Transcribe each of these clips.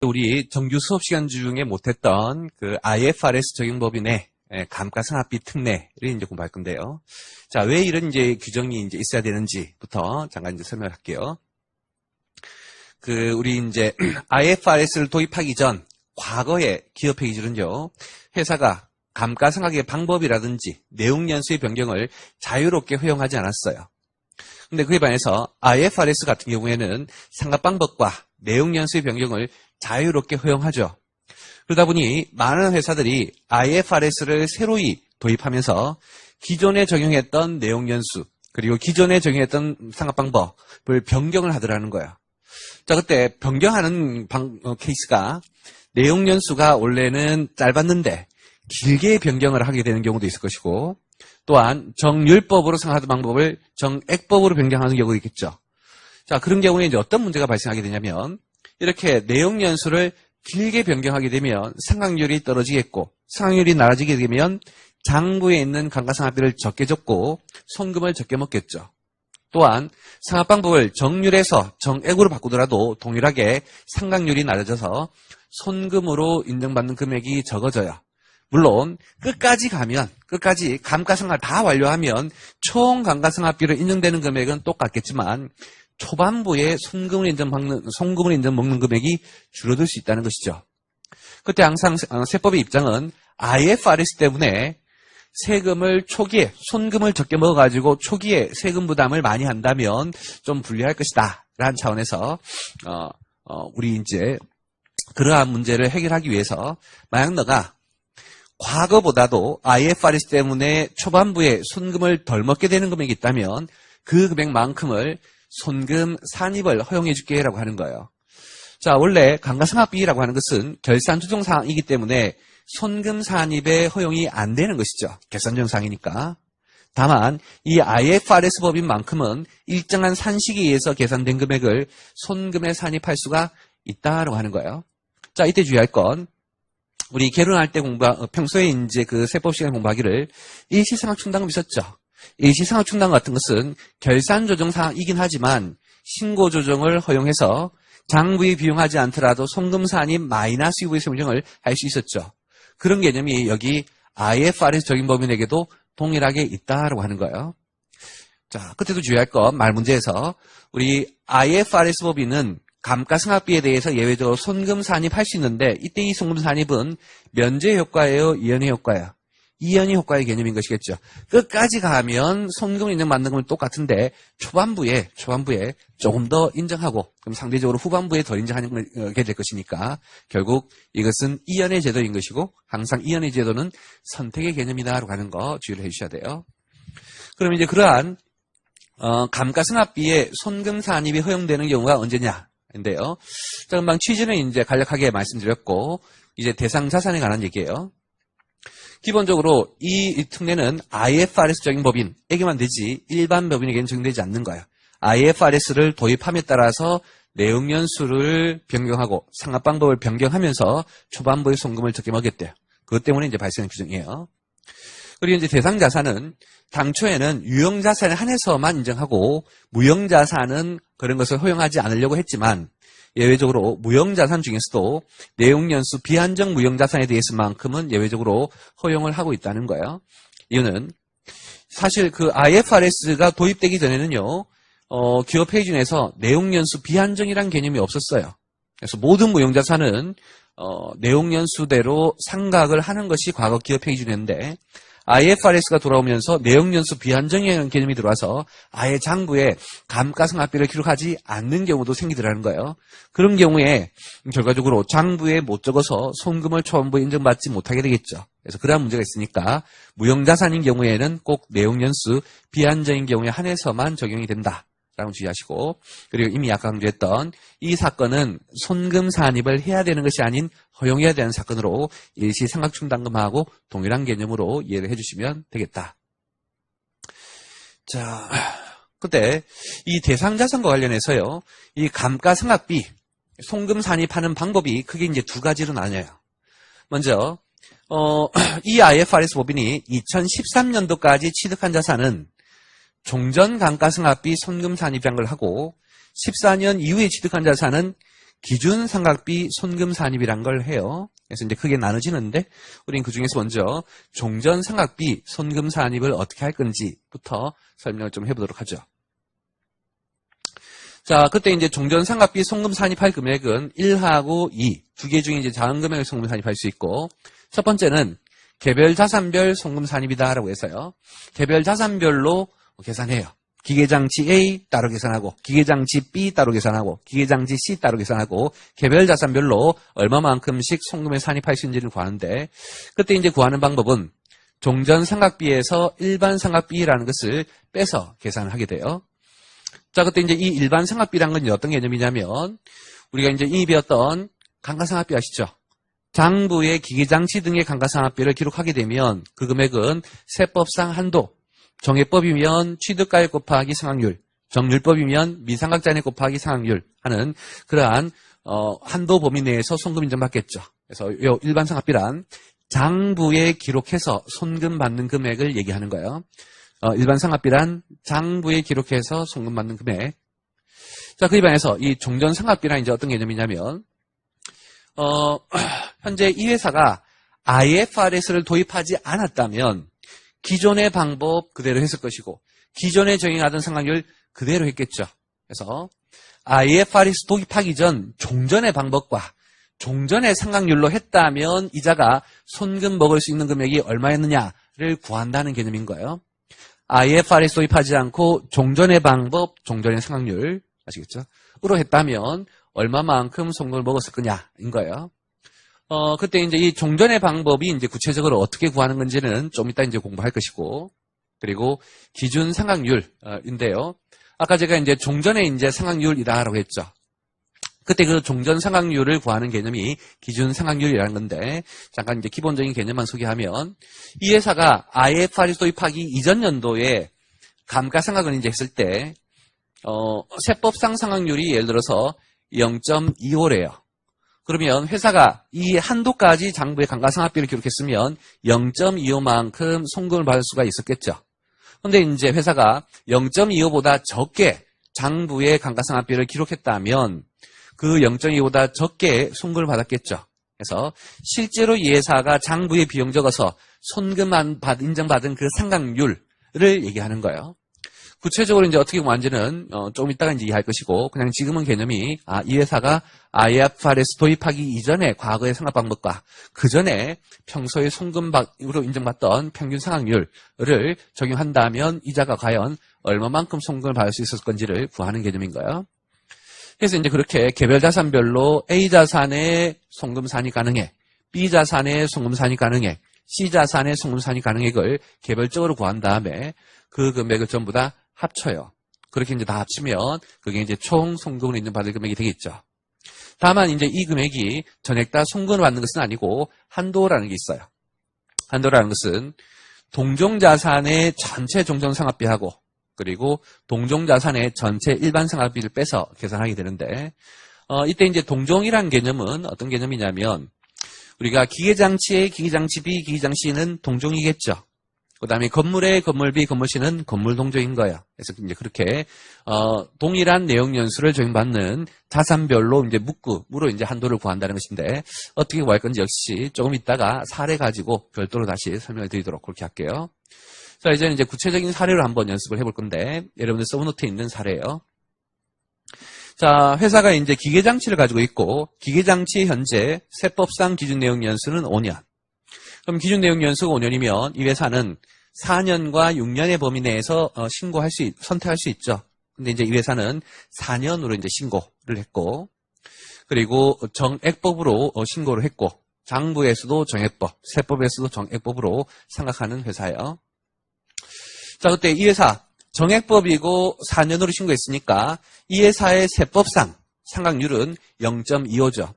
우리 정규 수업 시간 중에 못했던 그 IFRS 적용법인의 감가상각비 특례를 이제 공부할 건데요. 자, 왜 이런 이제 규정이 이제 있어야 되는지부터 잠깐 이제 설명할게요. 우리 이제 IFRS를 도입하기 전 과거의 기업회 기준은요, 회사가 감가상각의 방법이라든지 내용 연수의 변경을 자유롭게 허용하지 않았어요. 근데 그에 반해서 IFRS 같은 경우에는 상각 방법과 내용 연수의 변경을 자유롭게 허용하죠. 그러다 보니 많은 회사들이 IFRS를 새로이 도입하면서 기존에 적용했던 내용 연수 그리고 기존에 적용했던 상각 방법을 변경을 하더라는 거예요. 자, 그때 변경하는 케이스가 내용 연수가 원래는 짧았는데 길게 변경을 하게 되는 경우도 있을 것이고, 또한 정율법으로 상각하던 방법을 정액법으로 변경하는 경우가 있겠죠. 자, 그런 경우에 이제 어떤 문제가 발생하게 되냐면, 이렇게 내용 연수를 길게 변경하게 되면 상각률이 떨어지겠고, 상각률이 낮아지게 되면 장부에 있는 감가상각비를 적게 줬고 손금을 적게 먹겠죠. 또한 상각 방법을 정률에서 정액으로 바꾸더라도 동일하게 상각률이 낮아져서 손금으로 인정받는 금액이 적어져요. 물론 끝까지 감가상각을 다 완료하면 총 감가상각비로 인정되는 금액은 똑같겠지만 초반부에 손금을 인정먹는 금액이 줄어들 수 있다는 것이죠. 그때 항상 세법의 입장은 IFRS 때문에 세금을 초기에 손금을 적게 먹어가지고 초기에 세금 부담을 많이 한다면 좀 불리할 것이다 라는 차원에서 우리 이제 그러한 문제를 해결하기 위해서 만약 너가 과거보다도 IFRS 때문에 초반부에 손금을 덜 먹게 되는 금액이 있다면 그 금액만큼을 손금 산입을 허용해 줄게 라고 하는 거예요. 자, 원래 감가상각비라고 하는 것은 결산 조정 사항이기 때문에 손금 산입에 허용이 안 되는 것이죠. 결산 조정 사항이니까. 다만 이 IFRS 법인 만큼은 일정한 산식에 의해서 계산된 금액을 손금에 산입할 수가 있다라고 하는 거예요. 자, 이때 주의할 건 우리 결혼할 때 평소에 이제 그 세법 시간 공부하기를 일시상각 충당금 있었죠. 일시상각 충당금 같은 것은 결산 조정 사항이긴 하지만 신고 조정을 허용해서 장부에 비용하지 않더라도 손금 산입 마이너스 유부의 세무정을 할 수 있었죠. 그런 개념이 여기 IFRS 적용법인에게도 동일하게 있다라고 하는 거예요. 자, 그때도 주의할 건 말 문제에서 우리 IFRS 법인은 감가상각비에 대해서 예외적으로 손금 산입할 수 있는데 이때 이 손금 산입은 면제 효과예요, 이연의 효과예요? 이연의 효과의 개념인 것이겠죠. 끝까지 가면 손금 인정받는 건 똑같은데 초반부에 조금 더 인정하고 그럼 상대적으로 후반부에 더 인정하게 될 것이니까 결국 이것은 이연의 제도인 것이고 항상 이연의 제도는 선택의 개념이다라고 하는 거 주의를 해주셔야 돼요. 그럼 이제 그러한 감가상각비에 손금 산입이 허용되는 경우가 언제냐? 인데요. 자, 금방 취지는 이제 간략하게 말씀드렸고, 이제 대상 자산에 관한 얘기예요. 기본적으로 이 특례는 IFRS 적용법인에게만 되지 일반 법인에게는 적용되지 않는 거예요. IFRS를 도입함에 따라서 내용 연수를 변경하고 상각 방법을 변경하면서 초반부의 손금을 적게 먹였대요. 그것 때문에 이제 발생한 규정이에요. 그리고 이제 대상 자산은 당초에는 유형자산에 한해서만 인정하고 무형자산은 그런 것을 허용하지 않으려고 했지만 예외적으로 무형자산 중에서도 내용연수 비한정 무형자산에 대해서만큼은 예외적으로 허용을 하고 있다는 거예요. 이유는 사실 그 IFRS가 도입되기 전에는요, 기업회의 중에서 내용연수 비한정이란 개념이 없었어요. 그래서 모든 무형자산은 내용연수대로 상각을 하는 것이 과거 기업회의 중인데 IFRS가 돌아오면서 내용연수 비한정이라는 개념이 들어와서 아예 장부에 감가상각비를 기록하지 않는 경우도 생기더라는 거예요. 그런 경우에 결과적으로 장부에 못 적어서 손금을 초반부에 인정받지 못하게 되겠죠. 그래서 그러한 문제가 있으니까 무형자산인 경우에는 꼭 내용연수 비한정인 경우에 한해서만 적용이 된다. 라고 주의하시고, 그리고 이미 아까 강조했던 이 사건은 손금 산입을 해야 되는 것이 아닌 허용해야 되는 사건으로 일시상각충당금하고 동일한 개념으로 이해를 해주시면 되겠다. 자, 그때 이 대상자산과 관련해서요, 이 감가상각비, 손금 산입하는 방법이 크게 이제 두 가지로 나뉘어요. 먼저, 이 IFRS 법인이 2013년도까지 취득한 자산은 종전 감가상각비 손금 산입한 걸 하고 14년 이후에 취득한 자산은 기준 삼각비 손금 산입이란 걸 해요. 그래서 이제 크게 나눠지는데 우린 그 중에서 먼저 종전 삼각비 손금 산입을 어떻게 할 건지부터 설명을 좀 해보도록 하죠. 자, 그때 이제 종전 삼각비 송금 산입할 금액은 1하고 2, 두 개 중에 이제 작은 금액을 송금 산입할 수 있고, 첫 번째는 개별 자산별 송금 산입이다라고 해서요. 개별 자산별로 계산해요. 기계장치 A 따로 계산하고, 기계장치 B 따로 계산하고, 기계장치 C 따로 계산하고, 개별 자산별로 얼마만큼씩 송금을 산입할 수 있는지를 구하는데, 그때 이제 구하는 방법은 종전 삼각비에서 일반 삼각비라는 것을 빼서 계산을 하게 돼요. 자, 그때 이제 이 일반 삼각비라는 건 어떤 개념이냐면, 우리가 이제 이미 배웠던 감가상각비 아시죠? 장부의 기계장치 등의 감가상각비를 기록하게 되면 그 금액은 세법상 한도, 정액법이면 취득가액 곱하기 상각률, 정률법이면 미상각자액 곱하기 상각률 하는 그러한 한도 범위 내에서 송금 인정받겠죠. 그래서 이 일반 상각비란 장부에 기록해서 송금 받는 금액을 얘기하는 거예요. 일반 상각비란 장부에 기록해서 송금받는 금액. 자, 그에 반해서 이 종전 상각비란 이제 어떤 개념이냐면, 현재 이 회사가 IFRS를 도입하지 않았다면 기존의 방법 그대로 했을 것이고, 기존에 적용하던 상각률 그대로 했겠죠. 그래서 IFRS 도입하기 전 종전의 방법과 종전의 상각률로 했다면 이자가 손금 먹을 수 있는 금액이 얼마였느냐를 구한다는 개념인 거예요. IFRS 도입하지 않고 종전의 방법, 종전의 상각률, 아시겠죠? 으로 했다면 얼마만큼 송금을 먹었을 거냐인 거예요. 그때 이제 이 종전의 방법이 이제 구체적으로 어떻게 구하는 건지는 좀 이따 이제 공부할 것이고, 그리고 기준 상각률인데요. 아까 제가 이제 종전의 이제 상각률이다라고 했죠. 그때 그 종전 상각률을 구하는 개념이 기준 상각률이라는 건데, 잠깐 이제 기본적인 개념만 소개하면, 이 회사가 IFRS 도입하기 이전 연도에 감가상각을 이제 했을 때, 세법상 상각률이 예를 들어서 0.25래요. 그러면 회사가 이 한도까지 장부에 감가상각비를 기록했으면 0.25만큼 송금을 받을 수가 있었겠죠. 그런데 이제 회사가 0.25보다 적게 장부에 감가상각비를 기록했다면 그 0.25보다 적게 송금을 받았겠죠. 그래서 실제로 이 회사가 장부에 비용 적어서 손금만 인정받은 그 상각률을 얘기하는 거예요. 구체적으로 이제 어떻게 구하는지는 조금 이따가 이제 이해할 것이고, 그냥 지금은 개념이 이 회사가 IFRS 도입하기 이전에 과거의 상각 방법과 그 전에 평소에 송금으로 인정받던 평균 상각률을 적용한다면 이자가 과연 얼마만큼 송금을 받을 수 있었을 건지를 구하는 개념인 거예요. 그래서 이제 그렇게 개별 자산별로 A 자산의 송금 산입 가능해, B 자산의 송금 산입 가능해, C 자산의 송금 산입 가능액을 개별적으로 구한 다음에 그 금액을 전부 다 합쳐요. 그렇게 이제 다 합치면 그게 이제 총 송금을 인정받을 금액이 되겠죠. 다만 이제 이 금액이 전액 다 송금을 받는 것은 아니고 한도라는 게 있어요. 한도라는 것은 동종자산의 전체 종전상각비하고 그리고 동종자산의 전체 일반상각비를 빼서 계산하게 되는데, 이때 이제 동종이라는 개념은 어떤 개념이냐면, 우리가 기계장치의 기계장치 B, 기계장치 C는 동종이겠죠. 그 다음에 건물의 건물 B, 건물 C는 건물 동종인 거예요. 그래서 이제 그렇게, 동일한 내용 연수를 적용받는 자산별로 이제 묶음으로 이제 한도를 구한다는 것인데, 어떻게 구할 건지 역시 조금 이따가 사례 가지고 별도로 다시 설명을 드리도록 그렇게 할게요. 자, 이제는 이제 구체적인 사례로 한번 연습을 해볼 건데, 여러분들 서브노트에 있는 사례예요. 자, 회사가 이제 기계장치를 가지고 있고, 기계장치 현재 세법상 기준 내용 연수는 5년. 그럼 기준 내용 연수가 5년이면 이 회사는 4년과 6년의 범위 내에서 선택할 수 있죠. 근데 이제 이 회사는 4년으로 이제 신고를 했고, 그리고 정액법으로 신고를 했고, 장부에서도 정액법, 세법에서도 정액법으로 생각하는 회사예요. 자, 그때 이 회사 정액법이고 4년으로 신고했으니까 이 회사의 세법상 상각률은 0.25죠.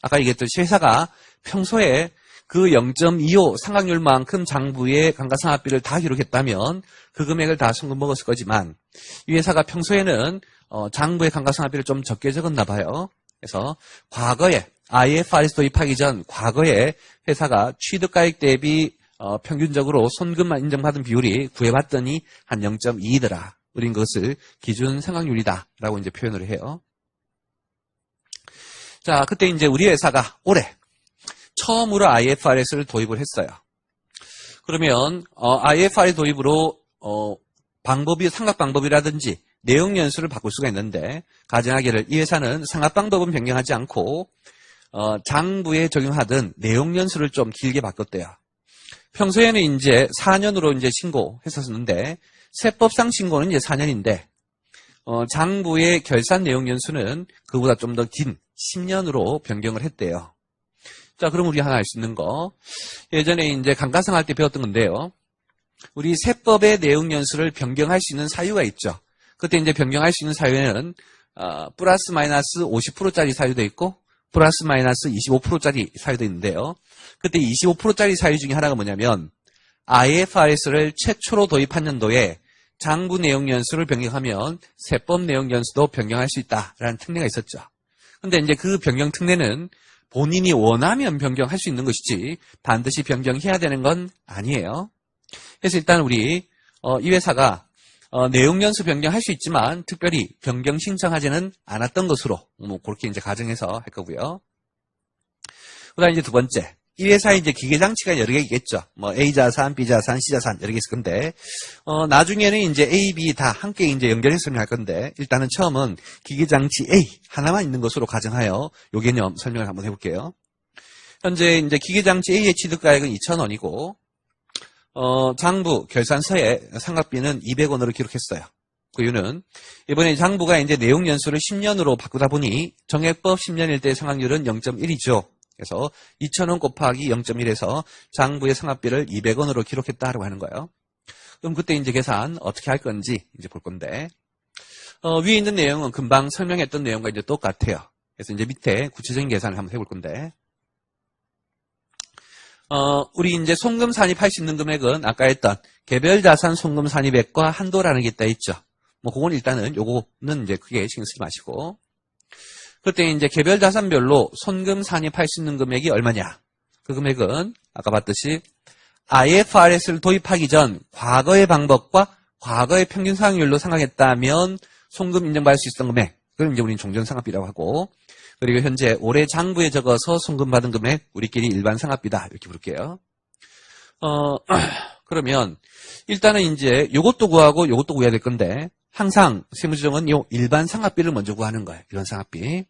아까 얘기했듯이 회사가 평소에 그 0.25 상각률만큼 장부에 감가상각비를 다 기록했다면 그 금액을 다 송금 먹었을 거지만, 이 회사가 평소에는 장부에 감가상각비를 좀 적게 적었나 봐요. 그래서 과거에 IFRS 도입하기 전 과거에 회사가 취득가액 대비 평균적으로 손금만 인정받은 비율이 구해봤더니 한 0.2더라. 우린 그것을 기준 상각률이다 라고 이제 표현을 해요. 자, 그때 이제 우리 회사가 올해 처음으로 IFRS를 도입을 했어요. 그러면 IFRS 도입으로 삼각 방법이라든지 내용 연수를 바꿀 수가 있는데 가정하기를 이 회사는 상합 방법은 변경하지 않고 장부에 적용하던 내용 연수를 좀 길게 바꿨대요. 평소에는 이제 4년으로 이제 신고했었는데 세법상 신고는 이제 4년인데 장부의 결산 내용 연수는 그보다 좀 더 긴 10년으로 변경을 했대요. 자, 그럼 우리 하나 알 수 있는 거. 예전에 이제 감가상할 때 배웠던 건데요. 우리 세법의 내용 연수를 변경할 수 있는 사유가 있죠. 그때 이제 변경할 수 있는 사유에는 플러스 마이너스 50%짜리 사유도 있고 플러스 마이너스 25%짜리 사유도 있는데요. 그때 25%짜리 사유 중에 하나가 뭐냐면 IFRS를 최초로 도입한 연도에 장부 내용 연수를 변경하면 세법 내용 연수도 변경할 수 있다라는 특례가 있었죠. 근데 이제 그 변경 특례는 본인이 원하면 변경할 수 있는 것이지 반드시 변경해야 되는 건 아니에요. 그래서 일단 우리 이 회사가 내용 연수 변경할 수 있지만 특별히 변경 신청하지는 않았던 것으로 그렇게 이제 가정해서 할 거고요. 그다음 이제 두 번째. 이 회사에 이제 기계장치가 여러 개 있겠죠. A자산, B자산, C자산 여러 개 있을 건데, 나중에는 이제 A, B 다 함께 이제 연결해서 설명할 건데, 일단은 처음은 기계장치 A 하나만 있는 것으로 가정하여 요 개념 설명을 한번 해볼게요. 현재 이제 기계장치 A의 취득가액은 2,000원이고, 장부 결산서에 상각비는 200원으로 기록했어요. 그 이유는 이번에 장부가 이제 내용 연수를 10년으로 바꾸다 보니 정액법 10년일 때 상각률은 0.1이죠. 그래서 2,000원 곱하기 0.1에서 장부의 상각비를 200원으로 기록했다라고 하는 거예요. 그럼 그때 이제 계산 어떻게 할 건지 이제 볼 건데, 위에 있는 내용은 금방 설명했던 내용과 이제 똑같아요. 그래서 이제 밑에 구체적인 계산을 한번 해볼 건데, 우리 이제 송금 산입할 수 있는 금액은 아까 했던 개별 자산 송금 산입액과 한도라는 게 있다 있죠. 그건 일단은 요거는 이제 크게 신경 쓰지 마시고, 그때 이제 개별 자산별로 손금 산입할 수 있는 금액이 얼마냐? 그 금액은 아까 봤듯이 IFRS를 도입하기 전 과거의 방법과 과거의 평균 상각률로 상각했다면 송금 인정받을 수 있었던 금액, 그걸 이제 우리는 종전상각비라고 하고, 그리고 현재 올해 장부에 적어서 송금 받은 금액, 우리끼리 일반 상각비다 이렇게 부를게요. 그러면 일단은 이제 요것도 구하고 요것도 구해야 될 건데, 항상 세무조정은 요 일반 상각비를 먼저 구하는 거예요. 일반 상각비.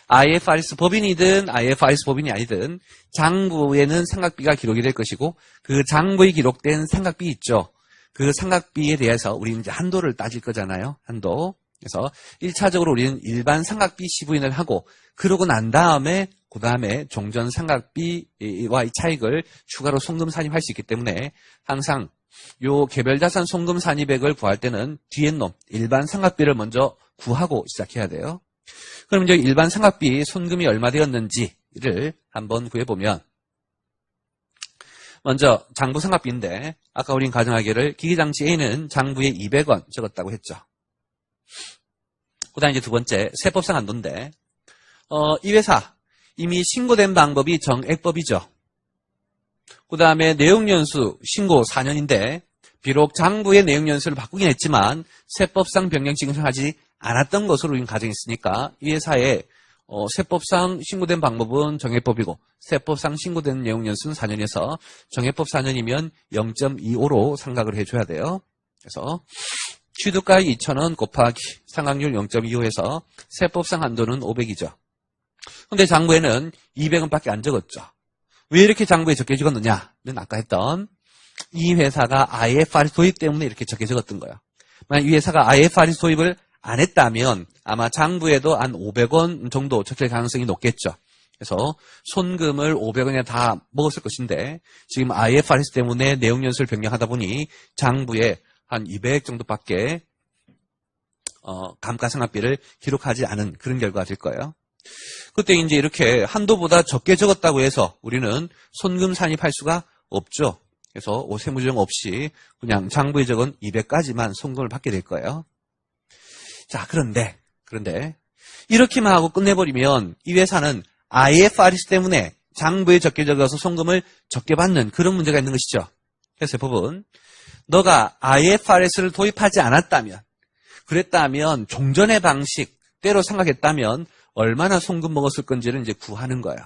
IFRS 법인이든 IFRS 법인이 아니든 장부에는 상각비가 기록이 될 것이고, 그 장부에 기록된 상각비 있죠. 그 상각비에 대해서 우리는 이제 한도를 따질 거잖아요. 한도. 그래서 1차적으로 우리는 일반 상각비 시부인을 하고, 그러고 난 다음에 그 다음에 종전 상각비와 이 차익을 추가로 송금 산입할 수 있기 때문에 항상 요 개별 자산 송금 산입액을 구할 때는 뒤에 놈 일반 상각비를 먼저 구하고 시작해야 돼요. 그럼 이제 일반 상각비 손금이 얼마 되었는지를 한번 구해보면, 먼저 장부 상각비인데 아까 우린 가정하기를 기계장치 A는 장부에 200원 적었다고 했죠. 그 다음에 이제 두 번째 세법상 한도인데, 이 회사 이미 신고된 방법이 정액법이죠. 그 다음에 내용연수 신고 4년인데 비록 장부의 내용연수를 바꾸긴 했지만 세법상 변경 신청하지 않았던 것으로 우리는 가정했으니까 이 회사에 세법상 신고된 방법은 정액법이고 세법상 신고된 내용연수는 4년에서 정액법 4년이면 0.25로 상각을 해줘야 돼요. 그래서 취득가액 2,000원 곱하기 상각률 0.25해서 세법상 한도는 500이죠. 근데 장부에는 200원밖에 안 적었죠. 왜 이렇게 장부에 적게 적었느냐는 아까 했던 이 회사가 IFRS 도입 때문에 이렇게 적게 적었던 거예요. 만약 이 회사가 IFRS 도입을 안 했다면 아마 장부에도 한 500원 정도 적힐 가능성이 높겠죠. 그래서 손금을 500원에 다 먹었을 것인데 지금 IFRS 때문에 내용연수를 변경하다 보니 장부에 한 200 정도밖에 감가상각비를 기록하지 않은 그런 결과가 될 거예요. 그때 이제 이렇게 한도보다 적게 적었다고 해서 우리는 손금 산입할 수가 없죠. 그래서 세무조정 없이 그냥 장부에 적은 200까지만 손금을 받게 될 거예요. 자, 그런데 이렇게만 하고 끝내버리면 이 회사는 IFRS 때문에 장부에 적게 적어서 손금을 적게 받는 그런 문제가 있는 것이죠. 그래서 법은 너가 IFRS를 도입하지 않았다면, 그랬다면 종전의 방식대로 생각했다면 얼마나 송금 먹었을 건지를 이제 구하는 거예요.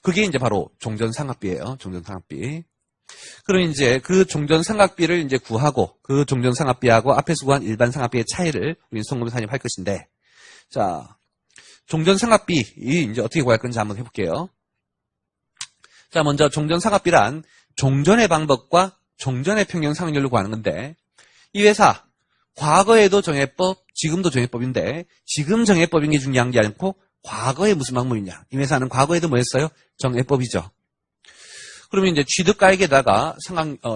그게 이제 바로 종전상각비예요. 종전상각비. 그럼 이제 그 종전상각비를 이제 구하고 그 종전상각비하고 앞에서 구한 일반상각비의 차이를 우리 송금사님 할 것인데, 자, 종전상각비 이제 어떻게 구할 건지 한번 해볼게요. 자, 먼저 종전상각비란 종전의 방법과 종전의 평균상각률을 구하는 건데, 이 회사 과거에도 정해법, 지금도 정해법인데 지금 정해법인 게 중요한 게 아니고 과거에 무슨 방법이냐. 이 회사는 과거에도 뭐였어요? 정해법이죠. 그러면 이제 취득가액에다가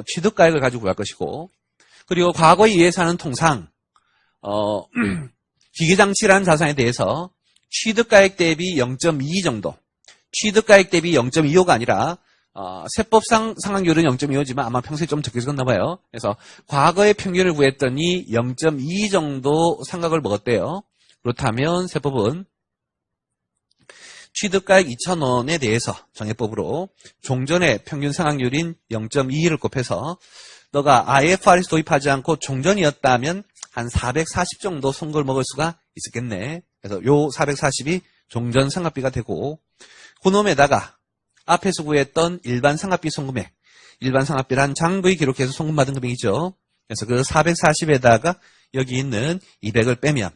취득가액을 가지고 구할 것이고, 그리고 과거에 이 회사는 통상 기계장치라는 자산에 대해서 취득가액 대비 0.22 정도, 취득가액 대비 0.25가 아니라 세법상 상각률은 0.25지만 아마 평소에 좀 적게 적었나 봐요. 그래서 과거의 평균을 구했더니 0.2 정도 상각을 먹었대요. 그렇다면 세법은 취득가액 2,000원에 대해서 정해법으로 종전의 평균 상각률인 0.22를 곱해서 너가 IFRS 도입하지 않고 종전이었다면 한 440 정도 송금을 먹을 수가 있었겠네. 그래서 요 440이 종전 상각비가 되고, 그놈에다가 앞에서 구했던 일반 상각비 송금액, 일반 상각비란 장부에 기록해서 송금받은 금액이죠. 그래서 그 440에다가 여기 있는 200을 빼면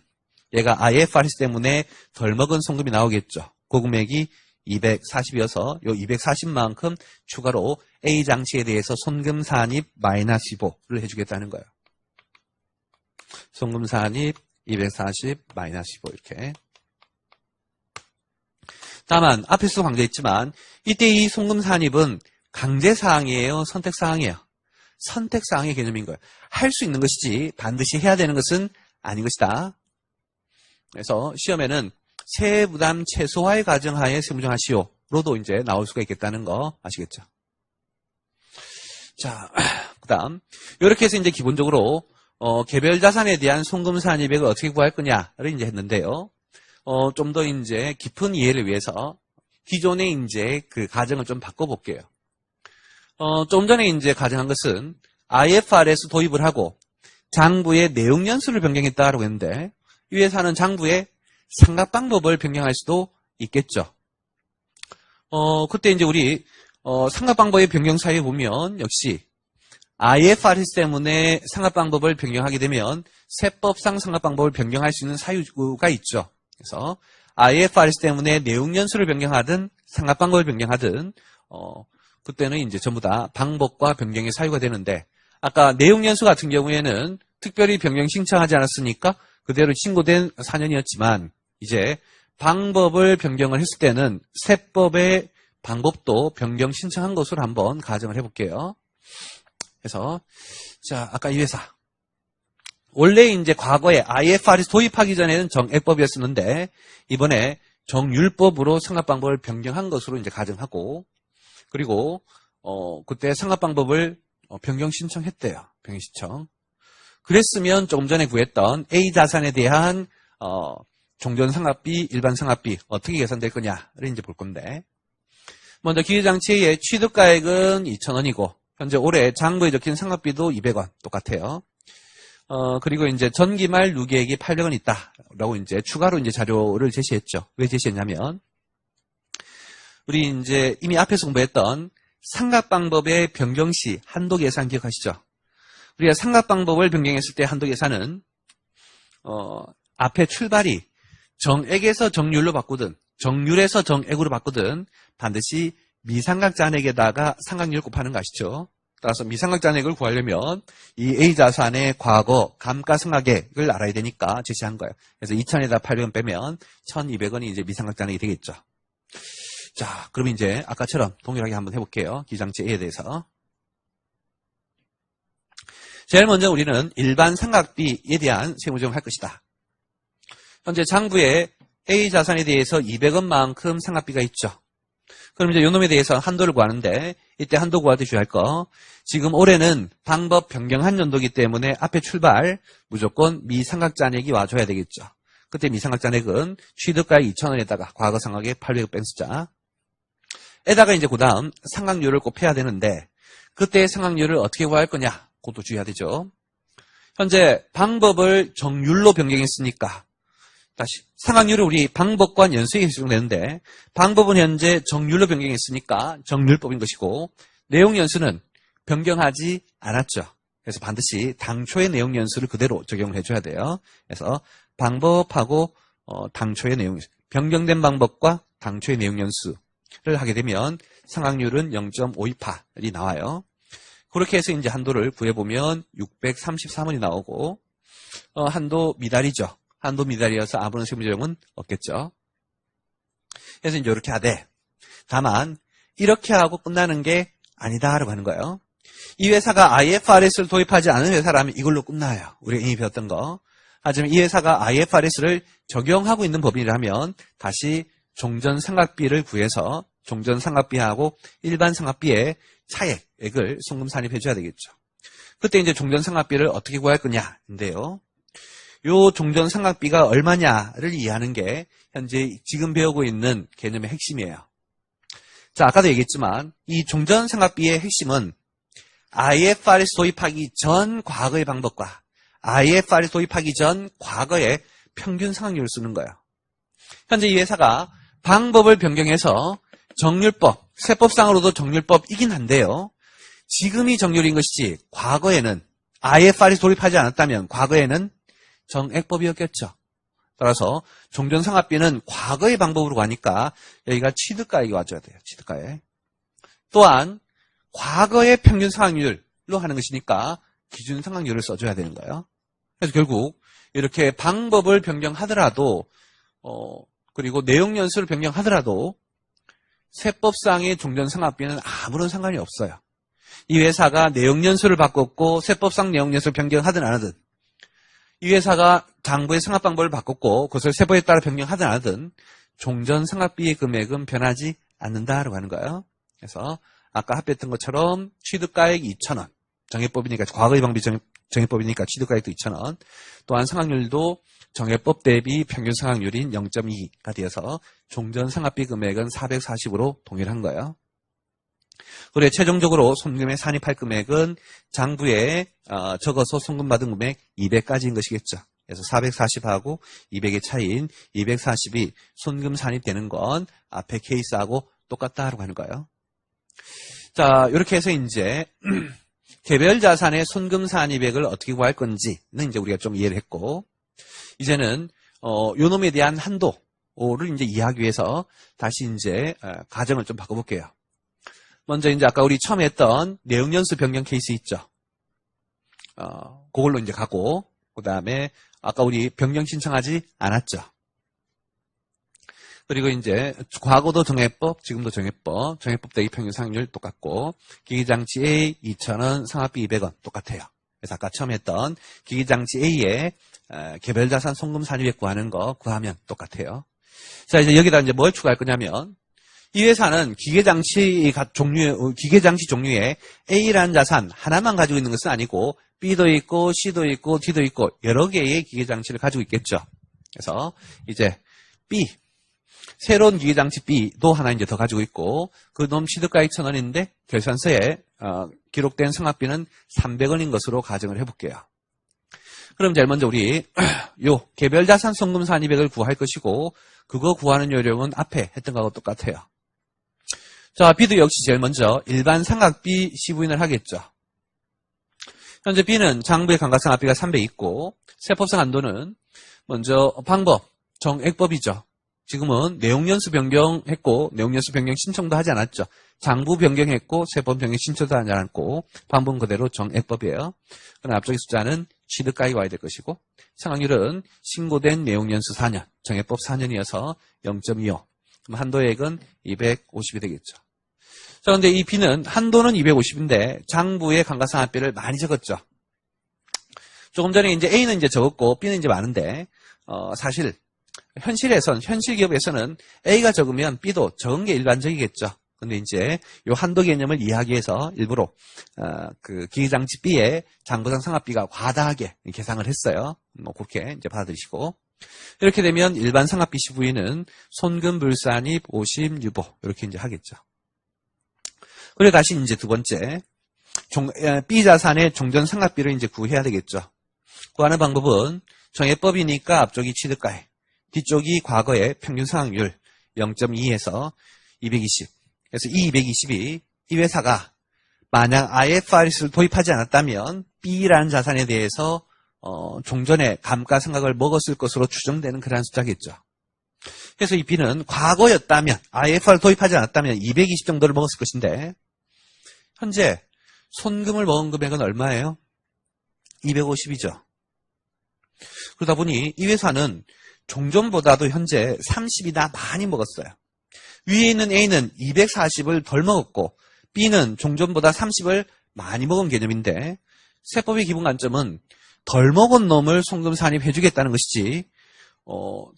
얘가 IFRS 때문에 덜 먹은 송금이 나오겠죠. 그 금액이 240이어서 요 240만큼 추가로 A 장치에 대해서 송금 산입 마이너스 15를 해주겠다는 거예요. 송금 산입 240 마이너스 15 이렇게. 다만 앞에서도 강조했지만 이때 이 송금 산입은 강제사항이에요? 선택사항이에요? 선택사항의 개념인 거예요. 할 수 있는 것이지 반드시 해야 되는 것은 아닌 것이다. 그래서 시험에는 세부담 최소화의 가정하에 세무정하시오로도 이제 나올 수가 있겠다는 거 아시겠죠? 자, 그 다음 이렇게 해서 이제 기본적으로 개별 자산에 대한 송금 산입액을 어떻게 구할 거냐를 이제 했는데요. 좀 더 이제 깊은 이해를 위해서 기존의 이제 그 가정을 좀 바꿔볼게요. 좀 전에 이제 가정한 것은 IFRS 도입을 하고 장부의 내용 연수를 변경했다라고 했는데, 이 회사는 장부의 상각 방법을 변경할 수도 있겠죠. 그때 이제 우리 상각 방법의 변경 사유에 보면 역시 IFRS 때문에 상각 방법을 변경하게 되면 세법상 상각 방법을 변경할 수 있는 사유가 있죠. 그래서 IFRS 때문에 내용 연수를 변경하든 상각 방법을 변경하든 그때는 이제 전부 다 방법과 변경의 사유가 되는데, 아까 내용 연수 같은 경우에는 특별히 변경 신청하지 않았으니까 그대로 신고된 4년이었지만 이제 방법을 변경을 했을 때는 세법의 방법도 변경 신청한 것으로 한번 가정을 해볼게요. 그래서 자, 아까 이 회사 원래 이제 과거에 IFRS 도입하기 전에는 정액법이었었는데 이번에 정율법으로 상각 방법을 변경한 것으로 이제 가정하고, 그리고 그때 상각 방법을 변경 신청했대요. 변경 신청. 그랬으면 조금 전에 구했던 A 자산에 대한 종전 상각비, 일반 상각비 어떻게 계산될 거냐를 이제 볼 건데, 먼저 기계장치의 취득가액은 2,000원이고 현재 올해 장부에 적힌 상각비도 200원 똑같아요. 그리고 이제 전기말 누계액이 800원 있다라고 이제 추가로 이제 자료를 제시했죠. 왜 제시했냐면 우리 이제 이미 앞에서 공부했던 상각 방법의 변경 시 한도 계산 기억하시죠? 우리가 상각 방법을 변경했을 때 한도 계산은 앞에 출발이 정액에서 정률로 바꾸든 정률에서 정액으로 바꾸든 반드시 미상각 잔액에다가 상각률 곱하는 거 아시죠? 따라서 미상각 잔액을 구하려면 이 A 자산의 과거 감가상각액을 알아야 되니까 제시한 거예요. 그래서 2,000에다 800원 빼면 1,200원이 이제 미상각 잔액이 되겠죠. 자, 그럼 이제 아까처럼 동일하게 한번 해볼게요. 기장치 A에 대해서. 제일 먼저 우리는 일반 상각비에 대한 세무조정을 할 것이다. 현재 장부에 A 자산에 대해서 200원만큼 상각비가 있죠. 그럼 이제 요놈에 대해서 한도를 구하는데, 이때 한도 구할 때 주의할 거, 지금 올해는 방법 변경한 연도이기 때문에 앞에 출발 무조건 미상각 잔액이 와줘야 되겠죠. 그때 미상각 잔액은 취득가액 2,000원에다가 과거 상각액 800원 뺀 숫자 에다가 이제 그 다음 상각률을 곱해야 되는데, 그때 상각률을 어떻게 구할 거냐, 그것도 주의해야 되죠. 현재 방법을 정률로 변경했으니까 다시 상환율을 우리 방법과 연수에 적용되는데 방법은 현재 정률로 변경했으니까 정률법인 것이고 내용 연수는 변경하지 않았죠. 그래서 반드시 당초의 내용 연수를 그대로 적용을 해줘야 돼요. 그래서 방법하고 당초의 내용 연수, 변경된 방법과 당초의 내용 연수를 하게 되면 상환율은 0.528이 나와요. 그렇게 해서 이제 한도를 구해보면 633원이 나오고 한도 미달이죠. 한도 미달이어서 아무런 세무조정은 없겠죠. 그래서 이제 이렇게 하되 다만 이렇게 하고 끝나는 게 아니다라고 하는 거예요. 이 회사가 IFRS를 도입하지 않은 회사라면 이걸로 끝나요. 우리가 이미 배웠던 거. 하지만 이 회사가 IFRS를 적용하고 있는 법인이라면 다시 종전상각비를 구해서 종전상각비하고 일반 상각비의 차액을 송금 산입해 줘야 되겠죠. 그때 이제 종전상각비를 어떻게 구할 거냐인데요. 요 종전상각비가 얼마냐를 이해하는 게 현재 지금 배우고 있는 개념의 핵심이에요. 자, 아까도 얘기했지만 이 종전상각비의 핵심은 IFRS 도입하기 전 과거의 방법과 IFRS 도입하기 전 과거의 평균 상각률을 쓰는 거예요. 현재 이 회사가 방법을 변경해서 정률법, 세법상으로도 정률법이긴 한데요. 지금이 정률인 것이지 과거에는 IFRS 도입하지 않았다면 과거에는 정액법이었겠죠. 따라서 종전상각비는 과거의 방법으로 가니까 여기가 취득가액이 와줘야 돼요. 취득가액. 또한 과거의 평균 상각률로 하는 것이니까 기준 상각률을 써줘야 되는 거예요. 그래서 결국 이렇게 방법을 변경하더라도 그리고 내용 연수를 변경하더라도 세법상의 종전상각비는 아무런 상관이 없어요. 이 회사가 내용 연수를 바꿨고 세법상 내용 연수를 변경하든 안 하든 이 회사가 장부의 상각 방법을 바꿨고 그것을 세법에 따라 변경하든 안 하든 종전상각비의 금액은 변하지 않는다라고 하는 거예요. 그래서 아까 합의했던 것처럼 취득가액 2,000원 정액법이니까 과거의 방법이 정액법이니까 취득가액도 2,000원 또한 상각률도 정액법 대비 평균 상각률인 0.2가 되어서 종전상각비 금액은 440으로 동일한 거예요. 그래 최종적으로 손금에 산입할 금액은 장부에 적어서 송금받은 금액 200까지인 것이겠죠. 그래서 440하고 200의 차이인 240이 손금 산입되는 건 앞에 케이스하고 똑같다라고 하는 거예요. 자, 이렇게 해서 이제 개별 자산의 손금 산입액을 어떻게 구할 건지는 이제 우리가 좀 이해를 했고 이제는 요 놈에 대한 한도를 이제 이해하기 위해서 다시 이제 가정을 좀 바꿔볼게요. 먼저 이제 아까 우리 처음에 했던 내용연수 변경 케이스 있죠. 그걸로 이제 가고, 그 다음에 아까 우리 변경 신청하지 않았죠. 그리고 이제 과거도 정액법, 지금도 정액법, 정액법 대비 평균 상각률 똑같고, 기기장치 A 2,000원, 상각비 200원 똑같아요. 그래서 아까 처음 했던 기기장치 A에 개별자산 송금 산입액 구하는 거 구하면 똑같아요. 자, 이제 여기다 이제 뭘 추가할 거냐면, 이 회사는 기계장치 종류에 A라는 자산 하나만 가지고 있는 것은 아니고 B도 있고 C도 있고 D도 있고 여러 개의 기계장치를 가지고 있겠죠. 그래서 이제 B, 새로운 기계장치 B도 하나 이제 더 가지고 있고 그 놈 취득가액 1,000원인데 결산서에 기록된 상각비는 300원인 것으로 가정을 해볼게요. 그럼 제일 먼저 우리 요 개별자산 송금 산입액을 구할 것이고 그거 구하는 요령은 앞에 했던 거하고 똑같아요. 자, B도 역시 제일 먼저 일반 상각비 시부인을 하겠죠. 현재 B는 장부의 감가상각비가 300 있고 세법상 한도는 먼저 방법, 정액법이죠. 지금은 내용연수 변경했고 내용연수 변경 신청도 하지 않았죠. 장부 변경했고 세법 변경 신청도 하지 않았고 방법 그대로 정액법이에요. 그러나 앞쪽의 숫자는 취득가액이 와야 될 것이고 상각률은 신고된 내용연수 4년, 정액법 4년이어서 0.25. 그럼 한도액은 250이 되겠죠. 자, 근데 이 B는 한도는 250인데 장부의 감가상각비를 많이 적었죠. 조금 전에 이제 A는 이제 적었고 B는 이제 많은데 사실 현실 기업에서는 A가 적으면 B도 적은 게 일반적이겠죠. 근데 이제 요 한도 개념을 이해하기 위해서 일부러 그 기계장치 B의 장부상 상각비가 과다하게 계상을 했어요. 뭐 그렇게 이제 받아들이시고 이렇게 되면 일반 상각비 시부인은 손금 불산입 50 유보 이렇게 이제 하겠죠. 그리고 다시 이제 두 번째 B 자산의 종전 상각비를 이제 구해야 되겠죠. 구하는 방법은 정액법이니까 앞쪽이 취득가액, 뒤쪽이 과거의 평균 상환율 0.2에서 220. 그래서 이 220이 이 회사가 만약 IFRS를 도입하지 않았다면 B라는 자산에 대해서 종전에 감가상각을 먹었을 것으로 추정되는 그러한 숫자겠죠. 그래서 이 B는 과거였다면 IFR을 도입하지 않았다면 220 정도를 먹었을 것인데 현재 손금을 먹은 금액은 얼마예요? 250이죠. 그러다 보니 이 회사는 종전보다도 현재 30이나 많이 먹었어요. 위에 있는 A는 240을 덜 먹었고 B는 종전보다 30을 많이 먹은 개념인데 세법의 기본 관점은 덜 먹은 놈을 송금 산입해주겠다는 것이지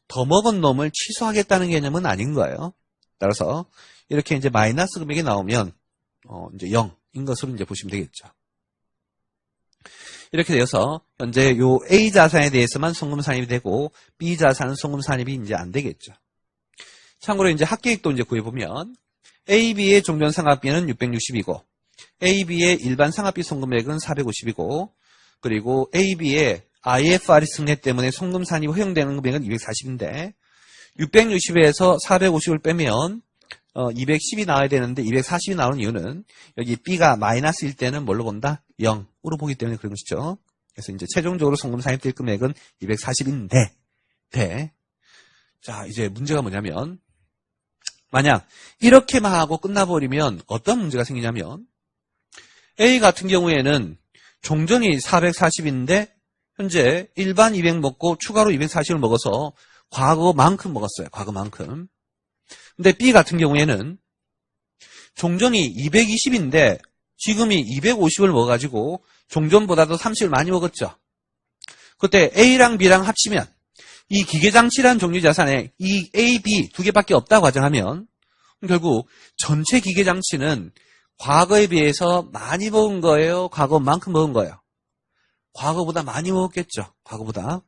더 먹은 놈을 취소하겠다는 개념은 아닌 거예요. 따라서 이렇게 이제 마이너스 금액이 나오면 이제 0인 것으로 이제 보시면 되겠죠. 이렇게 되어서 현재 요 A 자산에 대해서만 송금 산입이 되고 B 자산은 송금 산입이 이제 안 되겠죠. 참고로 이제 합계액도 이제 구해보면 AB의 종전 상각비는 660이고 AB의 일반 상각비 송금액은 450이고 그리고 AB의 IFRS 승례 때문에 송금 산입 허용되는 금액은 240인데 660에서 450을 빼면 210이 나와야 되는데 240이 나오는 이유는 여기 B가 마이너스일 때는 뭘로 본다? 0으로 보기 때문에 그런 것이죠. 그래서 이제 최종적으로 송금 산입될 금액은 240인데 자 이제 문제가 뭐냐면 만약 이렇게만 하고 끝나버리면 어떤 문제가 생기냐면 A 같은 경우에는 종전이 440인데 현재 일반 200 먹고 추가로 240을 먹어서 과거만큼 먹었어요. 과거만큼. 근데 B 같은 경우에는 종전이 220인데 지금이 250을 먹어가지고 종전보다도 30을 많이 먹었죠. 그때 A랑 B랑 합치면 이 기계장치라는 종류 자산에 이 A, B 두 개밖에 없다고 가정하면 결국 전체 기계장치는 과거에 비해서 많이 먹은 거예요? 과거만큼 먹은 거예요? 과거보다 많이 먹었겠죠. 과거보다.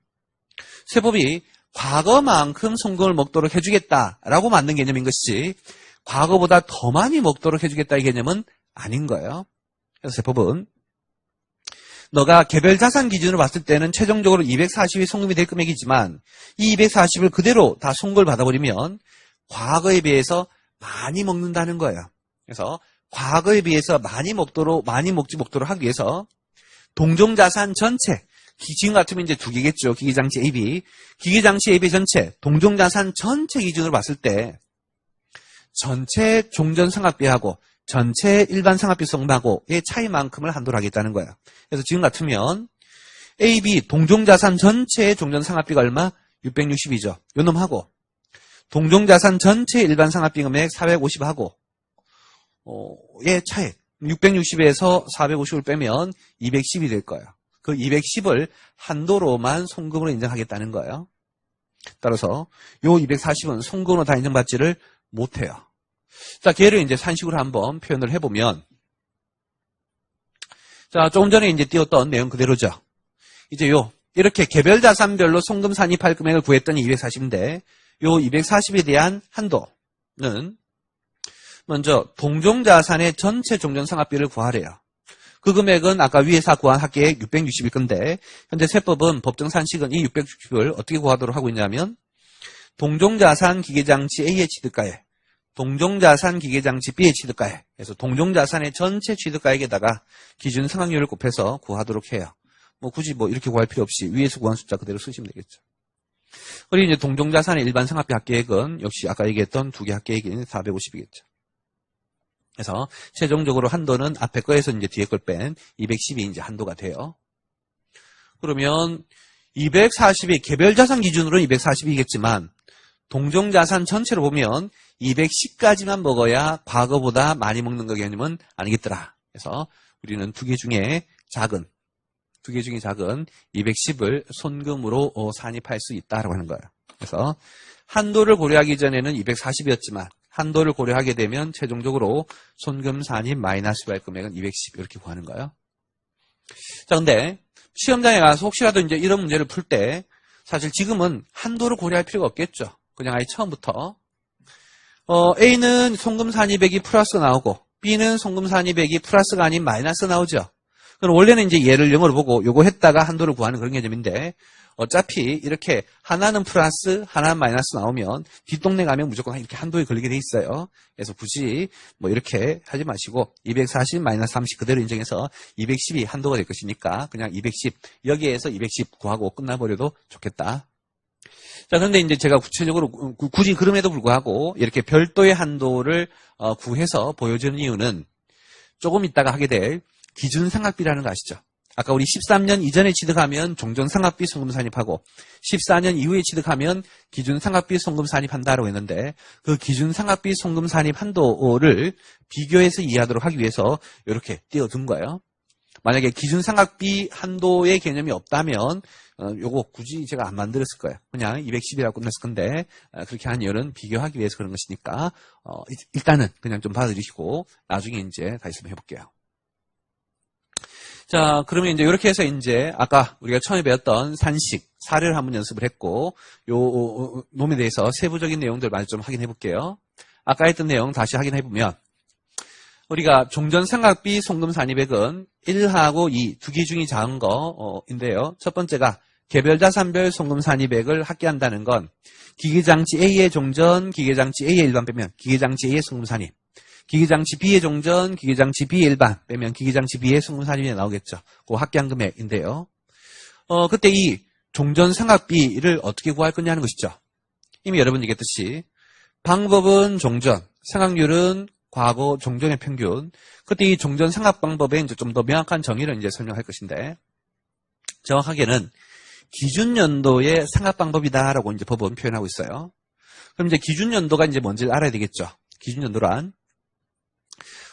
세법이 과거만큼 송금을 먹도록 해주겠다라고 만든 개념인 것이지 과거보다 더 많이 먹도록 해주겠다의 개념은 아닌 거예요. 그래서 세법은 너가 개별 자산 기준으로 봤을 때는 최종적으로 240이 송금이 될 금액이지만 이 240을 그대로 다 송금을 받아버리면 과거에 비해서 많이 먹는다는 거예요. 그래서 과거에 비해서 많이 먹지 못도록 하기 위해서 동종자산 전체, 지금 같으면 이제 두 개겠죠. 기계장치 AB. 기계장치 AB 전체, 동종자산 전체 기준으로 봤을 때 전체 종전상각비하고 전체 일반 상각비 송금하고의 차이만큼을 한도로 하겠다는 거예요. 그래서 지금 같으면 AB 동종자산 전체의 종전상각비가 얼마? 660이죠. 요 놈하고 동종자산 전체 일반 상각비 금액 450하고 의 차이 660에서 450을 빼면 210이 될 거예요. 그 210을 한도로만 송금으로 인정하겠다는 거예요. 따라서 요 240은 송금으로 다 인정받지를 못해요. 자, 걔를 이제 산식으로 한번 표현을 해보면 자, 조금 전에 이제 띄웠던 내용 그대로죠. 이제 이렇게 개별 자산별로 송금 산입할 금액을 구했더니 240인데 요 240에 대한 한도는 먼저 동종자산의 전체 종전상각비를 구하래요. 그 금액은 아까 위에서 구한 합계액 660일 건데 현재 세법은 법정 산식은 이 660을 어떻게 구하도록 하고 있냐면 동종자산 기계장치 A의 취득가액, 동종자산 기계장치 B의 취득가액, 그래서 동종자산의 전체 취득가액에다가 기준 상각률을 곱해서 구하도록 해요. 굳이 이렇게 구할 필요 없이 위에서 구한 숫자 그대로 쓰시면 되겠죠. 그리고 이제 동종자산의 일반 상각비 합계액은 역시 아까 얘기했던 두 개 합계액인 450이겠죠. 그래서 최종적으로 한도는 앞에 거에서 이제 뒤에 걸 뺀 210이 이제 한도가 돼요. 그러면 240이 개별 자산 기준으로 240이겠지만 동종자산 전체로 보면 210까지만 먹어야 과거보다 많이 먹는 거 개념은 아니겠더라. 그래서 우리는 두 개 중에 작은 210을 손금으로 산입할 수 있다라고 하는 거예요. 그래서 한도를 고려하기 전에는 240이었지만 한도를 고려하게 되면 최종적으로 손금 산입 마이너스 할 금액은 210 이렇게 구하는 거예요. 자, 근데 시험장에 가서 혹시라도 이제 이런 문제를 풀 때 사실 지금은 한도를 고려할 필요가 없겠죠. 그냥 아예 처음부터 A는 송금 산입액이 플러스 나오고 B는 송금 산입액이 플러스가 아닌 마이너스 나오죠. 그럼 원래는 이제 얘를 0으로 보고 요거 했다가 한도를 구하는 그런 개념인데 어차피 이렇게 하나는 플러스, 하나는 마이너스 나오면 뒷동네 가면 무조건 이렇게 한도에 걸리게 돼 있어요. 그래서 굳이 뭐 이렇게 하지 마시고 240 마이너스 30 그대로 인정해서 210이 한도가 될 것이니까 그냥 210 여기에서 210 구하고 끝나버려도 좋겠다. 자, 그런데 이제 제가 구체적으로 굳이 그럼에도 불구하고 이렇게 별도의 한도를 구해서 보여주는 이유는 조금 있다가 하게 될 기준상각비라는 거 아시죠? 아까 우리 13년 이전에 취득하면 종전상각비 송금산입하고 14년 이후에 취득하면 기준상각비 송금산입한다라고 했는데 그 기준상각비 송금산입 한도를 비교해서 이해하도록 하기 위해서 이렇게 띄워둔 거예요. 만약에 기준상각비 한도의 개념이 없다면 요거 굳이 제가 안 만들었을 거예요. 그냥 210이라고 끝냈을 건데 그렇게 한 이유는 비교하기 위해서 그런 것이니까 일단은 그냥 좀 받아주시고 나중에 이제 다시 한번 해볼게요. 자, 그러면 이제 이렇게 해서 이제 아까 우리가 처음에 배웠던 산식, 사례를 한번 연습을 했고 요 놈에 대해서 세부적인 내용들 많이 좀 확인해 볼게요. 아까 했던 내용 다시 확인해 보면 우리가 종전상각비 송금산입액은 1하고 2 두 기준이 작은 거인데요. 첫 번째가 개별자산별 송금산입액을 합계한다는 건 기계장치 A의 종전, 기계장치 A의 일반 빼면 기계장치 A의 송금산입, 기계장치 B의 종전, 기계장치 B의 일반 빼면 기계장치 B의 송금산입이 나오겠죠. 그 합계한 금액인데요. 그때 이 종전상각비를 어떻게 구할 거냐는 것이죠. 이미 여러분 얘기했듯이 방법은 종전, 상각률은 과거 종전의 평균. 그때 이 종전 상각 방법에 이제 좀 더 명확한 정의를 이제 설명할 것인데, 정확하게는 기준 연도의 상각 방법이다라고 이제 법은 표현하고 있어요. 그럼 이제 기준 연도가 이제 뭔지를 알아야 되겠죠. 기준 연도란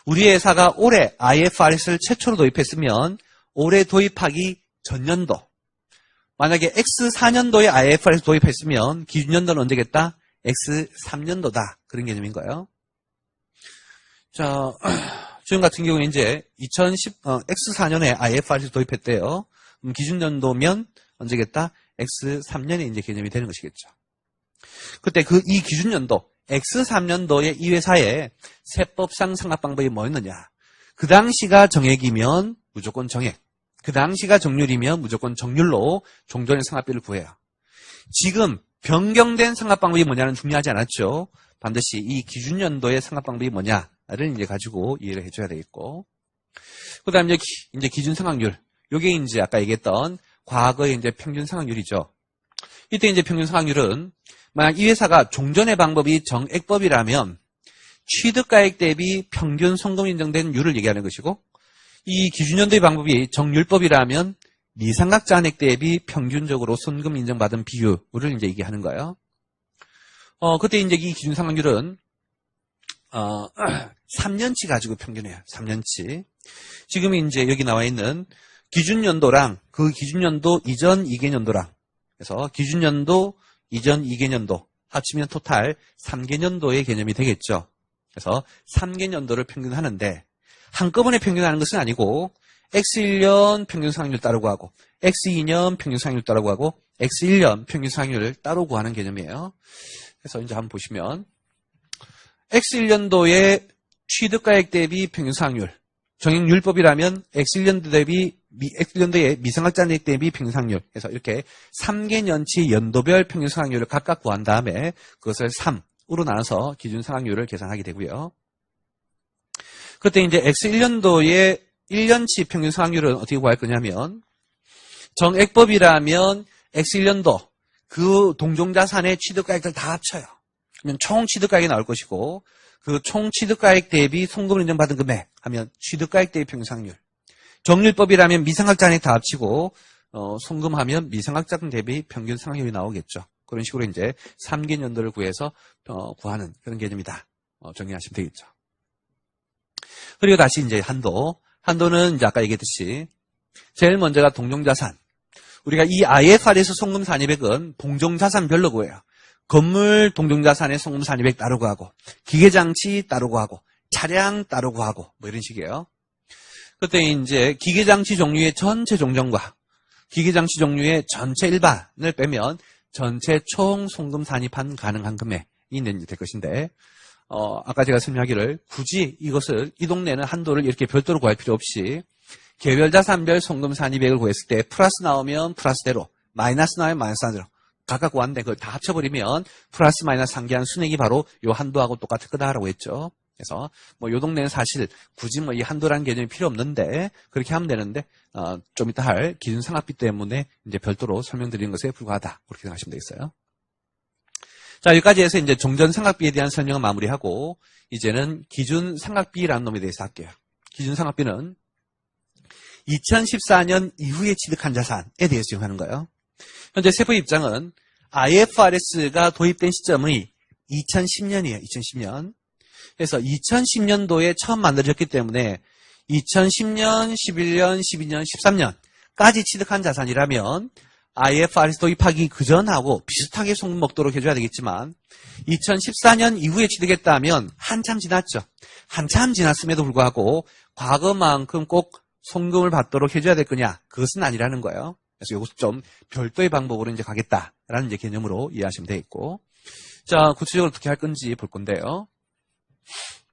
우리 회사가 올해 IFRS를 최초로 도입했으면 올해 도입하기 전년도. 만약에 X4년도에 IFRS 도입했으면 기준 연도는 언제겠다? X3년도다. 그런 개념인 거예요. 자, 지금 같은 경우에 이제 X4년에 IFRS 도입했대요. 그럼 기준연도면 언제겠다? X3년에 이제 개념이 되는 것이겠죠. 그때 이 기준연도, X3년도에 이 회사의 세법상 상각 방법이 뭐였느냐? 그 당시가 정액이면 무조건 정액, 그 당시가 정률이면 무조건 정률로 종전의 상각비를 구해요. 지금 변경된 상각 방법이 뭐냐는 중요하지 않았죠. 반드시 이 기준연도의 상각 방법이 뭐냐를 이제 가지고 이해를 해줘야 되겠고, 그 다음에 이제 기준 상각률. 요게 이제 아까 얘기했던 과거의 이제 평균 상각률이죠. 이때 이제 평균 상각률은 만약 이 회사가 종전의 방법이 정액법이라면 취득가액 대비 평균 송금 인정된 율을 얘기하는 것이고, 이 기준연도의 방법이 정률법이라면 미상각 잔액 대비 평균적으로 송금 인정받은 비율을 이제 얘기하는 거예요. 그때 이제 이 기준 상각률은 3년치 가지고 평균해요. 3년치. 지금 이제 여기 나와 있는 기준연도랑 그 기준연도 이전 2개년도랑 그래서 기준연도 이전 2개년도 합치면 토탈 3개년도의 개념이 되겠죠. 그래서 3개년도를 평균하는데 한꺼번에 평균하는 것은 아니고 X1년 평균 상각률 따로 구하고 X2년 평균 상각률 따로 구하고 X1년 평균 상각률을 따로 구하는 개념이에요. 그래서 이제 한번 보시면 X1년도의 취득가액 대비 평균 상각률 정액률법이라면 X1년도의 미상각 잔액 대비 평균 상각률 그래서 이렇게 3개년치 연도별 평균 상각률을 각각 구한 다음에 그것을 3으로 나눠서 기준 상각률을 계산하게 되고요. 그때 이제 X1년도의 1년치 평균 상각률은 어떻게 구할 거냐면 정액법이라면 X1년도 그 동종자산의 취득가액들 다 합쳐요. 그러면 총 취득가액이 나올 것이고 그 총 취득가액 대비 송금을 인정받은 금액 하면 취득가액 대비 평균 상각률. 정률법이라면 미상각 잔액 다 합치고 송금하면 미상각 잔액 대비 평균 상각률이 나오겠죠. 그런 식으로 이제 3개년도를 구해서 구하는 그런 개념이다. 정리하시면 되겠죠. 그리고 다시 이제 한도. 한도는 이제 아까 얘기했듯이 제일 먼저가 동종자산. 우리가 이 IFRS 송금 산입액은 동종자산별로 구해요. 건물 동종자산의 송금 산입액 따로 구하고 기계장치 따로 구하고 차량 따로 구하고 뭐 이런 식이에요. 그때 이제 기계장치 종류의 전체 종전과 기계장치 종류의 전체 일반을 빼면 전체 총 송금 산입한 가능한 금액이 될 것인데 아까 제가 설명하기를 굳이 이 동네는 한도를 이렇게 별도로 구할 필요 없이 개별 자산별 송금 산입액을 구했을 때 플러스 나오면 플러스대로 마이너스 나와요, 마이너스 안으로. 각각 구한데 그걸 다 합쳐버리면 플러스 마이너스 상기한 순액이 바로 요 한도하고 똑같을 거다라고 했죠. 그래서 뭐 요 동네는 사실 굳이 뭐 이 한도라는 개념이 필요 없는데 그렇게 하면 되는데 좀 이따 할 기준상각비 때문에 이제 별도로 설명드리는 것에 불과하다 그렇게 생각하시면 되겠어요. 자, 여기까지 해서 이제 종전상각비에 대한 설명을 마무리하고 이제는 기준상각비라는 놈에 대해서 할게요. 기준상각비는 2014년 이후에 취득한 자산에 대해서 적용하는 거예요. 현재 세부의 입장은 IFRS가 도입된 시점이 2010년이에요. 2010년. 그래서 2010년도에 처음 만들어졌기 때문에 2010년, 11년, 12년, 13년까지 취득한 자산이라면 IFRS 도입하기 그전하고 비슷하게 송금 먹도록 해줘야 되겠지만 2014년 이후에 취득했다면 한참 지났죠. 한참 지났음에도 불구하고 과거만큼 꼭 송금을 받도록 해줘야 될 거냐? 그것은 아니라는 거예요. 그래서 이것을 좀 별도의 방법으로 이제 가겠다라는 이제 개념으로 이해하시면 되겠고. 자, 구체적으로 어떻게 할 건지 볼 건데요.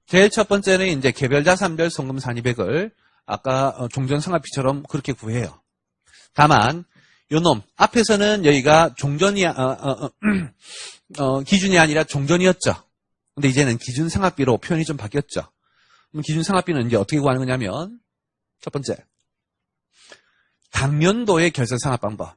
제일 첫 번째는 이제 개별 자산별 송금 산입액을 아까 종전상각비처럼 그렇게 구해요. 다만 요놈 앞에서는 여기가 종전이 기준이 아니라 종전이었죠. 근데 이제는 기준상각비로 표현이 좀 바뀌었죠. 그럼 기준상각비는 이제 어떻게 구하는 거냐면 첫 번째 당년도의 결산상각 방법.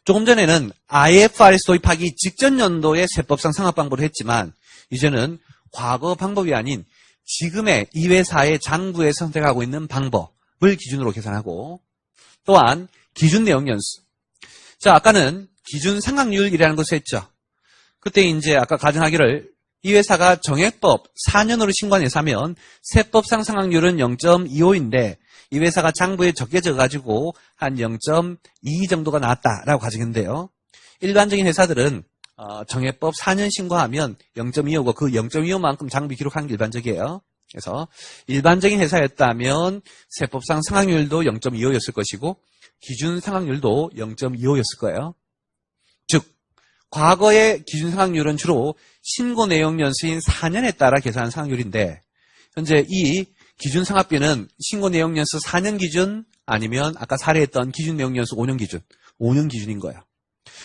조금 전에는 IFRS 도입하기 직전 연도의 세법상 상각 방법을 했지만 이제는 과거 방법이 아닌 지금의 이 회사의 장부에 선택하고 있는 방법을 기준으로 계산하고 또한 기준 내용 연수. 자, 아까는 기준 상각률이라는 것을 했죠. 그때 이제 아까 가정하기를 이 회사가 정액법 4년으로 신고한 회사면 세법상 상각률은 0.25인데 이 회사가 장부에 적게 적어가지고 한 0.22 정도가 나왔다라고 가정했는데요. 일반적인 회사들은 정액법 4년 신고하면 0.25고 그 0.25만큼 장부 기록하는 게 일반적이에요. 그래서 일반적인 회사였다면 세법상 상각률도 0.25였을 것이고 기준 상각률도 0.25였을 거예요. 즉 과거의 기준 상각률은 주로 신고 내용 연수인 4년에 따라 계산한 상각률인데 현재 이 기준 상각비는 신고 내용 연수 4년 기준 아니면 아까 사례했던 기준 내용 연수 5년 기준, 5년 기준인 거예요.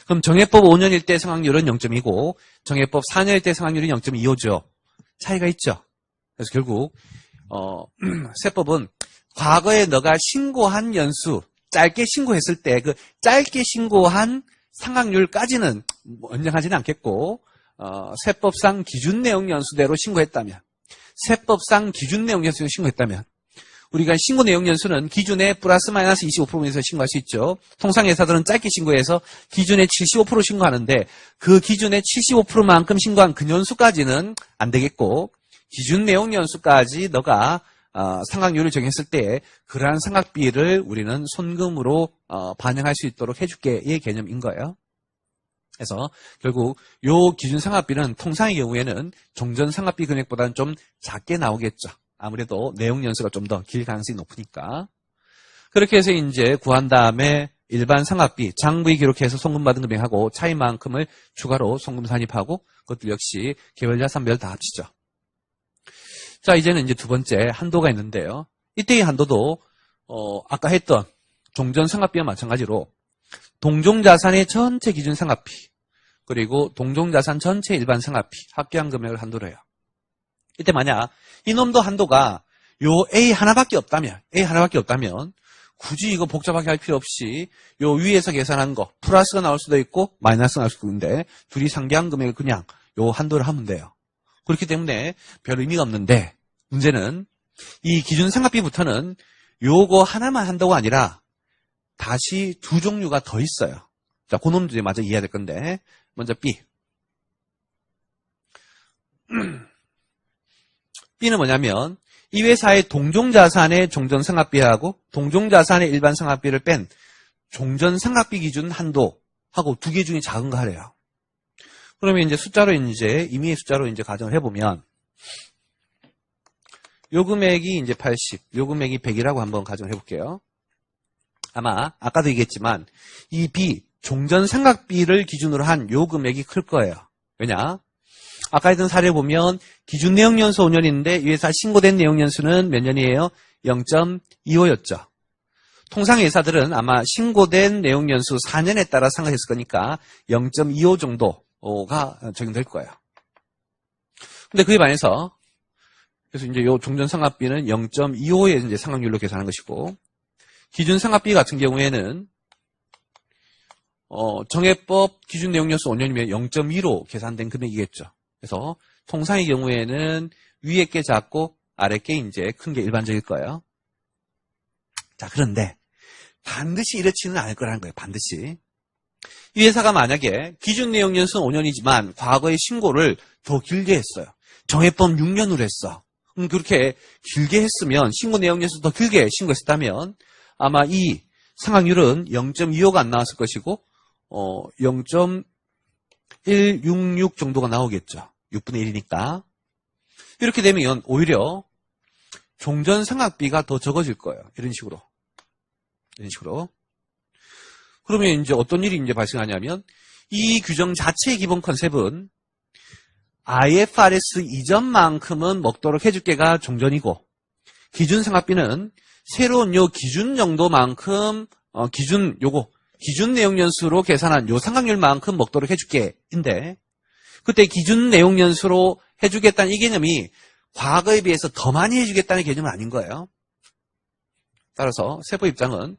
그럼 정액법 5년일 때 상각률은 0.2고 정액법 4년일 때 상각률이 0.25죠. 차이가 있죠. 그래서 결국 세법은 과거에 너가 신고한 연수, 짧게 신고했을 때 그 짧게 신고한 상각률까지는 언정하지는 않겠고 세법상 기준 내용 연수대로 신고했다면 세법상 기준 내용 연수로 신고했다면 우리가 신고 내용 연수는 기준에 플러스 마이너스 25%에서 신고할 수 있죠. 통상 회사들은 짧게 신고해서 기준에 75% 신고하는데 그 기준에 75%만큼 신고한 그 연수까지는 안 되겠고 기준 내용 연수까지 너가 상각률을 정했을 때 그러한 상각비를 우리는 손금으로 반영할 수 있도록 해줄게의 개념인 거예요. 그래서 결국 요 기준 상각비는 통상의 경우에는 종전 상각비 금액보다는 좀 작게 나오겠죠. 아무래도 내용 연수가 좀 더 길 가능성이 높으니까. 그렇게 해서 이제 구한 다음에 일반 상각비, 장부에 기록해서 송금받은 금액하고 차이만큼을 추가로 송금 산입하고 그것들 역시 개별 자산별 다 합치죠. 자, 이제는 이제 두 번째 한도가 있는데요. 이때의 한도도 아까 했던 종전 상각비와 마찬가지로 동종자산의 전체 기준 상각비 그리고 동종자산 전체 일반 상각비 합계한 금액을 한도로 해요. 이때 만약 이놈도 한도가 요 A 하나밖에 없다면 굳이 이거 복잡하게 할 필요 없이 요 위에서 계산한 거 플러스가 나올 수도 있고 마이너스가 나올 수도 있는데 둘이 상계한 금액을 그냥 요 한도를 하면 돼요. 그렇기 때문에 별 의미가 없는데 문제는 이 기준 상각비부터는 요거 하나만 한다고 아니라 다시 두 종류가 더 있어요. 자, 그 놈도 마저 이해해야 될 건데 먼저 B. B는 뭐냐면 이 회사의 동종자산의 종전상각비하고 동종자산의 일반 상각비를 뺀 종전상각비 기준 한도하고 두 개 중에 작은 거 하래요. 그러면 이제 숫자로 이제 임의의 숫자로 이제 가정을 해보면 요 금액이 이제 80, 요 금액이 100이라고 한번 가정을 해볼게요. 아마 아까도 얘기했지만 이 B 종전상각비를 기준으로 한 요 금액이 클 거예요. 왜냐? 아까 했던 사례 보면 기준 내용 연수 5년인데 이 회사 신고된 내용 연수는 몇 년이에요? 0.25였죠. 통상 회사들은 아마 신고된 내용 연수 4년에 따라 상각했을 거니까 0.25 정도가 적용될 거예요. 근데 그에 반해서 그래서 이제 요 종전 상각비는 0.25의 이제 상각률로 계산한 것이고 기준 상각비 같은 경우에는 정해법 기준 내용 연수 5년이면 0.2로 계산된 금액이겠죠. 그래서 통상의 경우에는 위에 게 작고 아래 게 이제 큰 게 일반적일 거예요. 자, 그런데 반드시 이렇지는 않을 거라는 거예요. 반드시. 이 회사가 만약에 기준 내용 연수는 5년이지만 과거의 신고를 더 길게 했어요. 정해법 6년으로 했어. 그렇게 길게 했으면 신고 내용 연수 더 길게 신고했다면 아마 이 상각률은 0.25가 안 나왔을 것이고 0.166 정도가 나오겠죠. 6분의 1이니까. 이렇게 되면 오히려 종전 상각비가 더 적어질 거예요. 이런 식으로. 그러면 이제 어떤 일이 이제 발생하냐면 이 규정 자체의 기본 컨셉은 IFRS 이전만큼은 먹도록 해줄게가 종전이고 기준 상각비는 새로운 요 기준 정도만큼 기준 내용 연수로 계산한 요 상각률만큼 먹도록 해줄게인데 그때 기준 내용 연수로 해주겠다는 이 개념이 과거에 비해서 더 많이 해주겠다는 개념은 아닌 거예요. 따라서 세법 입장은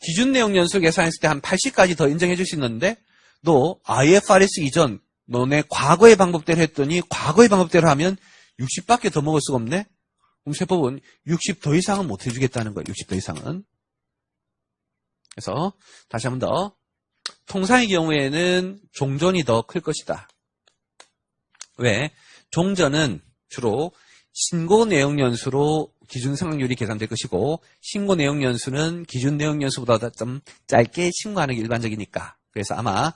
기준 내용 연수 계산했을 때 한 80까지 더 인정해 줄 수 있는데 너 IFRS 이전 너네 과거의 방법대로 했더니 과거의 방법대로 하면 60밖에 더 먹을 수가 없네? 그럼 세법은 60 더 이상은 못 해주겠다는 거예요. 60 더 이상은. 그래서 다시 한 번 더. 통상의 경우에는 종전이 더 클 것이다. 왜? 종전은 주로 신고 내용 연수로 기준 상각률이 계산될 것이고 신고 내용 연수는 기준 내용 연수보다 좀 짧게 신고하는 게 일반적이니까. 그래서 아마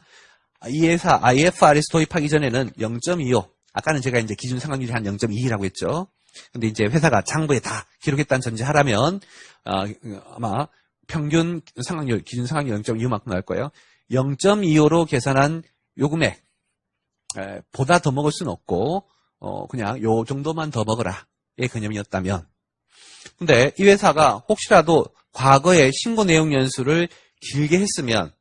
이 회사 IFRS 도입하기 전에는 0.25. 아까는 제가 이제 기준 상각률이 한 0.2라고 했죠. 근데 이제 회사가 장부에 다 기록했다는 전제하라면 아마 평균 상각률, 기준 상각률 0.25만큼 나올 거예요. 0.25로 계산한 요 금액 보다 더 먹을 수는 없고 그냥 요 정도만 더 먹어라 의 개념이었다면 근데 이 회사가 혹시라도 과거에 신고 내용 연수를 길게 했으면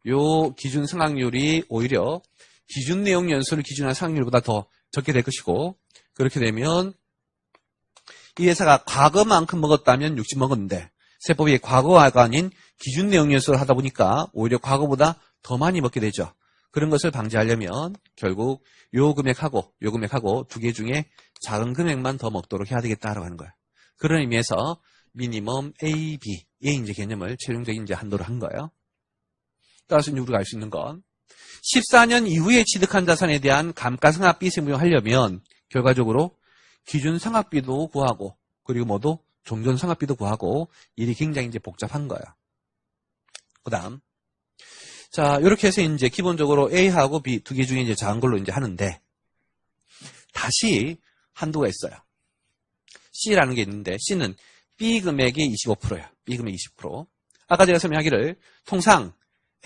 요 기준 상각률이 오히려 기준 내용 연수를 기준한 상각률보다 더 적게 될 것이고 그렇게 되면 이 회사가 과거만큼 먹었다면 60 먹었는데 세법이 과거가 아닌 기준 내용 연수를 하다 보니까 오히려 과거보다 더 많이 먹게 되죠. 그런 것을 방지하려면 결국 요 금액하고 요 금액하고 두 개 중에 작은 금액만 더 먹도록 해야 되겠다라고 하는 거예요. 그런 의미에서 미니멈 A, B의 이제 개념을 최종적인 이제 한도로 한 거예요. 따라서 우리가 알 수 있는 건 14년 이후에 취득한 자산에 대한 감가상각비 세무하려면 결과적으로 기준 상각비도 구하고 그리고 뭐도 종전 상각비도 구하고 일이 굉장히 이제 복잡한 거예요. 그다음 자 이렇게 해서 이제 기본적으로 A하고 B 두 개 중에 이제 작은 걸로 이제 하는데 다시 한도가 있어요. C라는 게 있는데 C는 B 금액의 25%예요. B 금액 20%. 아까 제가 설명하기를 통상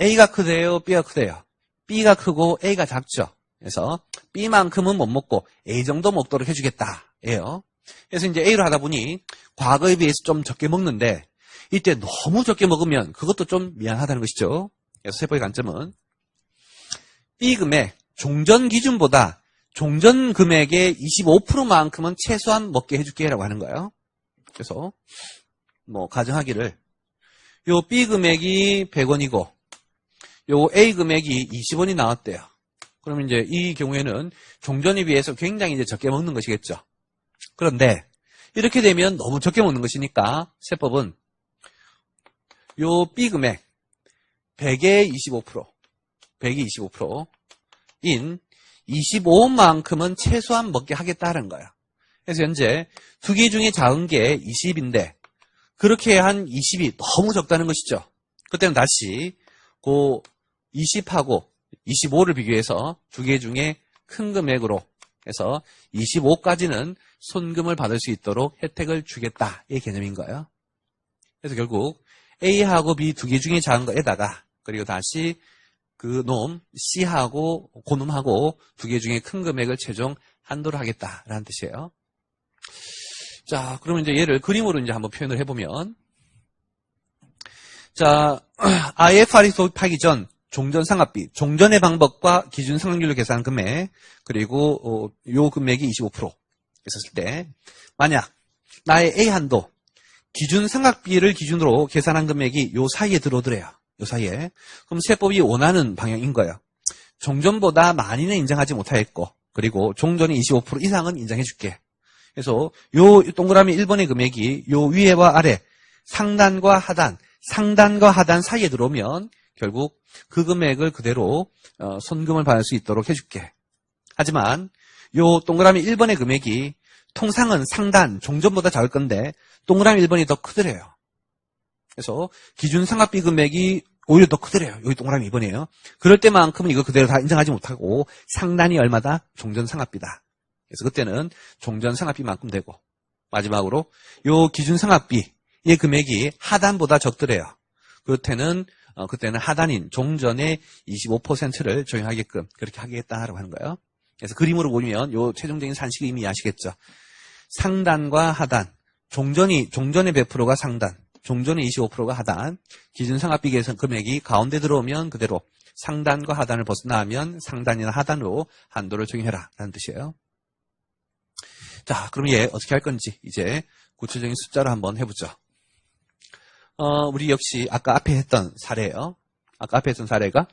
A가 크대요, B가 크대요. B가 크고 A가 작죠. 그래서 B만큼은 못 먹고 A 정도 먹도록 해주겠다예요. 그래서 이제 A로 하다 보니 과거에 비해서 좀 적게 먹는데 이때 너무 적게 먹으면 그것도 좀 미안하다는 것이죠. 그래서 세법의 관점은 B 금액 종전 기준보다 종전 금액의 25%만큼은 최소한 먹게 해줄게라고 하는 거예요. 그래서 뭐 가정하기를 요 B 금액이 100원이고 요 A 금액이 20원이 나왔대요. 그러면 이제 이 경우에는 종전에 비해서 굉장히 이제 적게 먹는 것이겠죠. 그런데 이렇게 되면 너무 적게 먹는 것이니까 세법은 요 B 금액 100의 25%, 100이 25%인 25만큼은 최소한 먹게 하겠다는 거예요. 그래서 현재 두 개 중에 작은 게 20인데 그렇게 한 20이 너무 적다는 것이죠. 그때는 다시 그 20하고 25를 비교해서 두 개 중에 큰 금액으로 해서 25까지는 손금을 받을 수 있도록 혜택을 주겠다의 개념인 거예요. 그래서 결국 A하고 B 두 개 중에 작은 거에다가 그리고 다시 그 놈 C하고 고놈하고 두 개 중에 큰 금액을 최종 한도로 하겠다라는 뜻이에요. 자, 그러면 이제 얘를 그림으로 이제 한번 표현을 해보면 자, IFRS 도입하기 전 종전상각비, 종전의 방법과 기준 상각률을 계산한 금액, 그리고 요 금액이 25% 있었을 때, 만약 나의 A 한도, 기준 상각비를 기준으로 계산한 금액이 요 사이에 들어오더래요. 요 사이에. 그럼 세법이 원하는 방향인 거예요. 종전보다 많이는 인정하지 못하겠고, 그리고 종전이 25% 이상은 인정해줄게. 그래서 요 동그라미 1번의 금액이 요 위에와 아래, 상단과 하단 사이에 들어오면 결국 그 금액을 그대로 손금을 받을 수 있도록 해줄게. 하지만 요 동그라미 1번의 금액이 통상은 상단, 종전보다 작을 건데 동그라미 1번이 더 크더래요. 그래서 기준 상각비 금액이 오히려 더 크더래요. 여기 동그라미 2번이에요. 그럴 때만큼은 이거 그대로 다 인정하지 못하고 상단이 얼마다? 종전 상각비다. 그래서 그때는 종전 상각비만큼 되고, 마지막으로 요 기준 상각비의 금액이 하단보다 적더래요. 그때는 하단인 종전의 25%를 적용하게끔 그렇게 하겠다라고 하는 거예요. 그래서 그림으로 보면 요 최종적인 산식을 이미 아시겠죠. 상단과 하단, 종전의 100%가 상단, 종전의 25%가 하단, 기준 상각비 계산 금액이 가운데 들어오면 그대로 상단과 하단을 벗어나면 상단이나 하단으로 한도를 적용해라 라는 뜻이에요. 자, 그럼 얘 어떻게 할 건지 이제 구체적인 숫자로 한번 해보죠. 우리 역시 아까 앞에 했던 사례예요. 아까 앞에 했던 사례가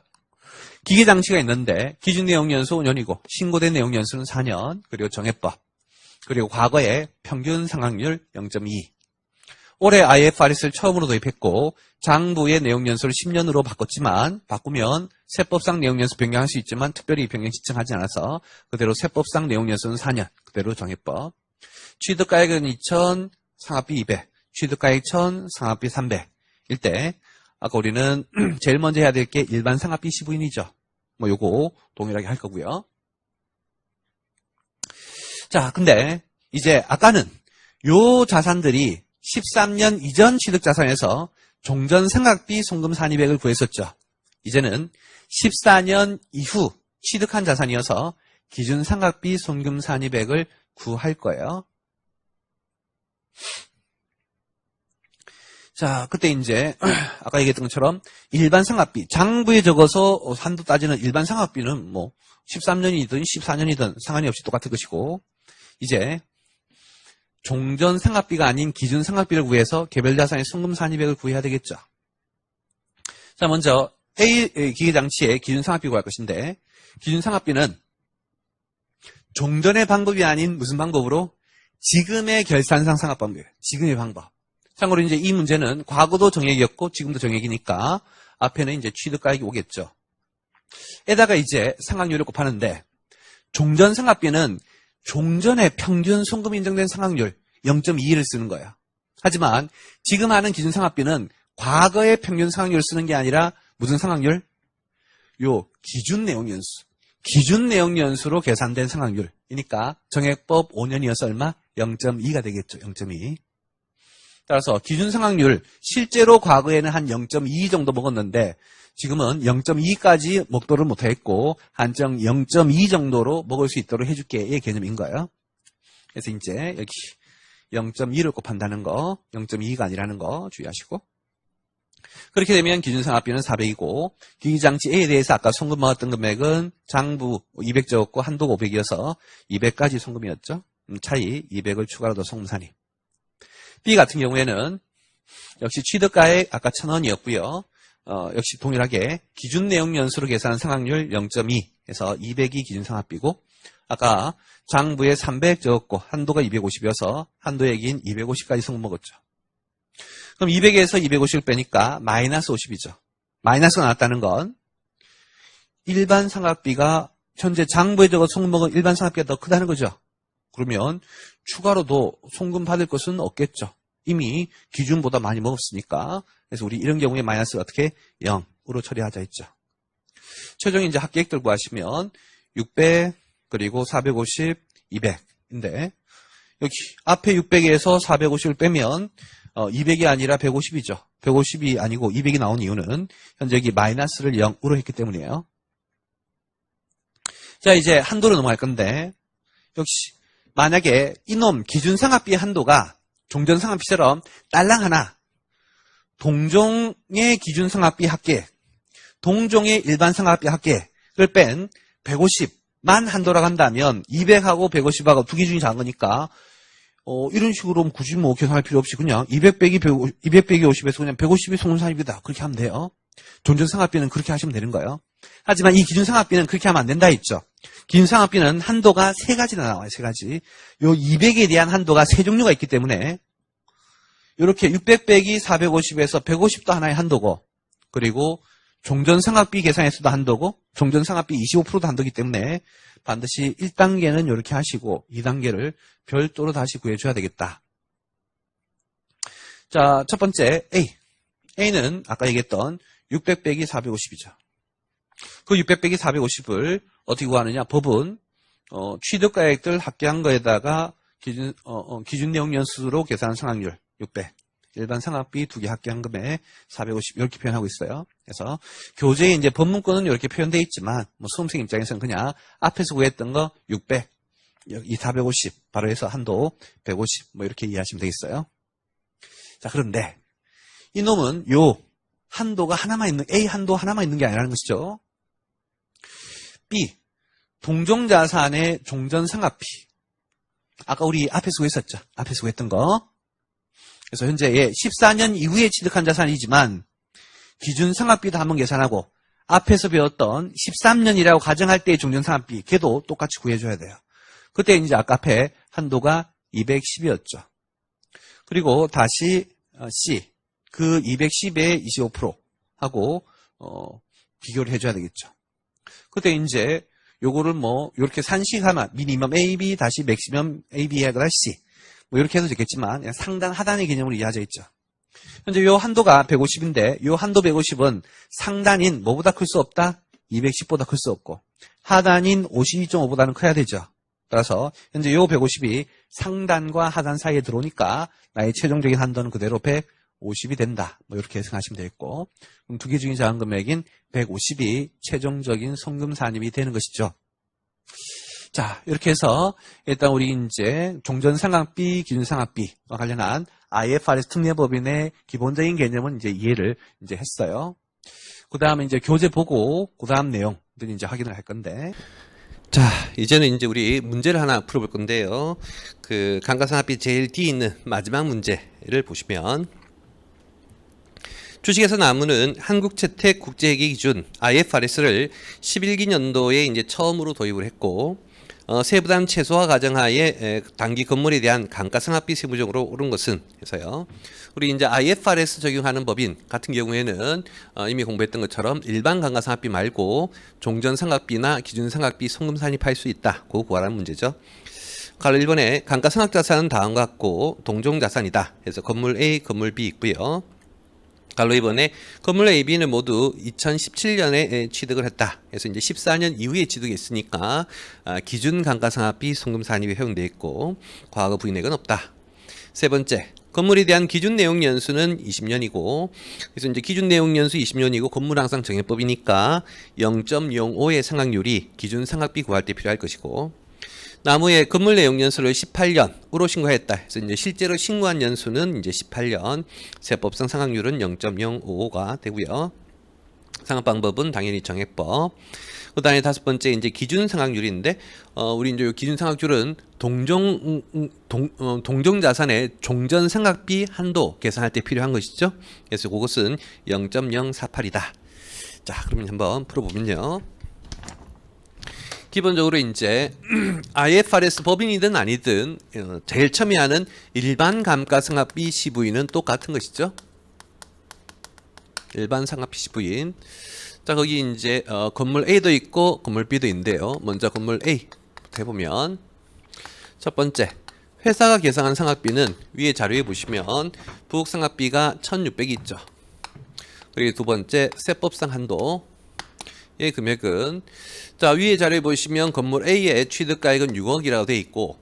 기계장치가 있는데 기준 내용 연수 5년이고 신고된 내용 연수는 4년, 그리고 정해법, 그리고 과거에 평균 상각률 0.2. 올해 IFRS를 처음으로 도입했고 장부의 내용 연수를 10년으로 바꾸면 세법상 내용 연수 변경할 수 있지만 특별히 변경 지정하지 않아서 그대로 세법상 내용 연수는 4년, 그대로 정해법. 취득가액은 2,000, 상각비 200, 취득가액 1,000, 상각비 300. 일 때 아까 우리는 제일 먼저 해야 될 게 일반 상각비 15인이죠. 뭐 요거 동일하게 할 거고요. 자, 근데 이제 아까는 요 자산들이 13년 이전 취득자산에서 종전 상각비 송금 산입액을 구했었죠. 이제는 14년 이후 취득한 자산이어서 기준 상각비 송금 산입액을 구할 거예요. 자, 그때 이제 아까 얘기했던 것처럼 일반 상각비, 장부에 적어서 한도 따지는 일반 상각비는 뭐 13년이든 14년이든 상관이 없이 똑같은 것이고, 이제 종전 상각비가 아닌 기준 상각비를 구해서 개별 자산의 송금 산입액을 구해야 되겠죠. 자, 먼저 A 기계장치의 기준 상각비 구할 것인데, 기준 상각비는 종전의 방법이 아닌 무슨 방법으로? 지금의 결산상 상각 방법이에요. 지금의 방법. 참고로 이제 이 문제는 과거도 정액이었고 지금도 정액이니까 앞에는 이제 취득가액이 오겠죠. 에다가 이제 상각률을 곱하는데, 종전 상각비는 종전의 평균 송금이 인정된 상각률 0.21을 쓰는 거예요. 하지만 지금 하는 기준 상각비는 과거의 평균 상각률을 쓰는 게 아니라 무슨 상각률? 요 기준 내용 연수. 기준 내용 연수로 계산된 상각률이니까 정액법 5년이어서 얼마? 0.2가 되겠죠. 0.2. 따라서 기준 상각률 실제로 과거에는 한 0.2 정도 먹었는데 지금은 0.2까지 먹도록 못했고 한정 0.2 정도로 먹을 수 있도록 해줄게의 개념인 거예요. 그래서 이제 여기 0.2를 곱한다는 거, 0.2가 아니라는 거 주의하시고, 그렇게 되면 기준 상각비는 400이고 기기장치 A에 대해서 아까 송금 먹었던 금액은 장부 200 적었고 한도가 500이어서 200까지 송금이었죠. 차이 200을 추가로 더 송금 산입. B 같은 경우에는 역시 취득가액 아까 1,000원이었고요. 역시 동일하게 기준 내용 연수로 계산한 상각률 0.2에서 200이 기준 상각비고, 아까 장부에 300 적었고 한도가 250이어서 한도액인 250까지 송금 먹었죠. 그럼 200에서 250을 빼니까 마이너스 50이죠. 마이너스가 나왔다는 건 일반 상각비가 현재 장부에 적어 송금 먹은 일반 상각비가 더 크다는 거죠. 그러면 추가로도 송금 받을 것은 없겠죠. 이미 기준보다 많이 먹었으니까. 그래서 우리 이런 경우에 마이너스를 어떻게? 0으로 처리하자 했죠. 최종 이제 합계액들 구하시면 600 그리고 450, 200인데 여기 앞에 600에서 450을 빼면 200이 아니라 150이죠. 150이 아니고 200이 나온 이유는 현재 여기 마이너스를 0으로 했기 때문이에요. 자, 이제 한도로 넘어갈 건데, 역시 만약에 이놈 기준 상각비의 한도가 종전 상각비처럼 딸랑 하나 동종의 기준 상각비 합계, 동종의 일반 상각비 합계를 뺀 150만 한도라고 한다면 200하고 150하고 두 기준이 작은 거니까 이런 식으로 굳이 뭐 계산할 필요 없이 그냥 200 빼기 50에서 그냥 150이 송금산입이다. 그렇게 하면 돼요. 종전상각비는 그렇게 하시면 되는 거예요. 하지만 이 기준상각비는 그렇게 하면 안 된다 했죠. 기준상각비는 한도가 세 가지나 나와요. 세 가지. 요 200에 대한 한도가 세 종류가 있기 때문에 이렇게 600 빼기 450에서 150도 하나의 한도고, 그리고 종전상각비 계산에서도 한도고, 종전상각비 25%도 한도이기 때문에 반드시 1단계는 이렇게 하시고 2단계를 별도로 다시 구해줘야 되겠다. 자, 첫 번째 A. A는 아까 얘기했던 600 빼기 450이죠. 그 600 빼기 450을 어떻게 구하느냐? 법은 취득가액들 합계한 거에다가 기준 내용 연수로 계산한 상각률 600, 일반 상각비 2개 합계한 금액 450 이렇게 표현하고 있어요. 그래서 교재에 이제 법문권은 이렇게 표현되어 있지만 뭐 수험생 입장에서는 그냥 앞에서 구했던 거 600, 이 450 바로 해서 한도 150 뭐 이렇게 이해하시면 되겠어요. 자, 그런데 이놈은 요 한도가 하나만 있는, A 한도 하나만 있는 게 아니라는 것이죠. B, 동종자산의 종전상각비. 아까 우리 앞에서 구했었죠. 앞에서 구했던 거. 그래서 현재 14년 이후에 취득한 자산이지만 기준 상각비도 한번 계산하고 앞에서 배웠던 13년이라고 가정할 때의 종전상각비 걔도 똑같이 구해줘야 돼요. 그때 이제 아까 앞에 한도가 210이었죠. 그리고 다시 C, 그 210의 25% 하고 비교를 해줘야 되겠죠. 그때 이제 요거를 뭐 이렇게 산식하면 미니멈 AB 다시 맥시멈 AB 해가 C 뭐 이렇게 해도 되겠지만 그냥 상단 하단의 개념으로 이해하져 있죠. 현재 요 한도가 150인데 요 한도 150은 상단인 뭐보다 클 수 없다? 210보다 클 수 없고 하단인 52.5보다는 커야 되죠. 따라서 현재 요 150이 상단과 하단 사이에 들어오니까 나의 최종적인 한도는 그대로 150이 된다. 뭐 이렇게 생각하시면 되겠고, 그럼 두 개 중에 작은 금액인 150이 최종적인 송금 산입이 되는 것이죠. 자, 이렇게 해서 일단 우리 이제 종전상각비, 기준상각비와 관련한 IFRS 특례법인의 기본적인 개념은 이제 이해를 이제 했어요. 그 다음에 이제 교재 보고 그 다음 내용들이 이제 확인을 할 건데. 자, 이제는 이제 우리 문제를 하나 풀어볼 건데요. 그 감가상각비 제일 뒤에 있는 마지막 문제를 보시면 주식에서 나무는 한국채택국제회계기준 IFRS를 11기 년도에 이제 처음으로 도입을 했고, 세부담 최소화 가정하에 단기 건물에 대한 감가상각비 세부적으로 오른 것은 해서요. 우리 이제 IFRS 적용하는 법인 같은 경우에는 이미 공부했던 것처럼 일반 감가상각비 말고 종전상각비나 기준상각비 송금 산입할 수 있다. 그거 구하라는 문제죠. 가로 1번에 감가상각자산은 다음과 같고 동종자산이다. 그래서 건물 A, 건물 B 있고요. 가로 2번에 건물 A, B는 모두 2017년에 취득을 했다. 그래서 이제 14년 이후에 취득했으니까 기준 감가상각비 송금 산입에 허용되어 있고 과거 부인액은 없다. 세 번째, 건물에 대한 기준 내용 연수는 20년이고 그래서 이제 기준 내용 연수 20년이고 건물 항상 정액법이니까 0.05의 상각률이 기준 상각비 구할 때 필요할 것이고 나무의 건물 내용 연수를 18년으로 신고했다. 그래서 이제 실제로 신고한 연수는 이제 18년. 세법상 상각률은 0.055가 되고요. 상각 방법은 당연히 정액법. 그다음에 다섯 번째 이제 기준 상각률인데 우리 이제 기준 상각률은 동종 자산의 종전 상각비 한도 계산할 때 필요한 것이죠. 그래서 그것은 0.048이다. 자, 그러면 한번 풀어보면요. 기본적으로 이제 IFRS 법인이든 아니든 제일 처음에 하는 일반 감가상각비 시부인은 똑같은 것이죠. 일반 상각비 시부인. 자, 거기 이제 건물 A도 있고 건물 B도 있는데요. 먼저 건물 A 해보면 첫 번째 회사가 계상한 상각비는 위에 자료에 보시면 부국상각비가 1,600이 있죠. 그리고 두 번째 세법상 한도 의 금액은 자 위에 자료에 보시면 건물 A의 취득가액은 6억이라고 되어 있고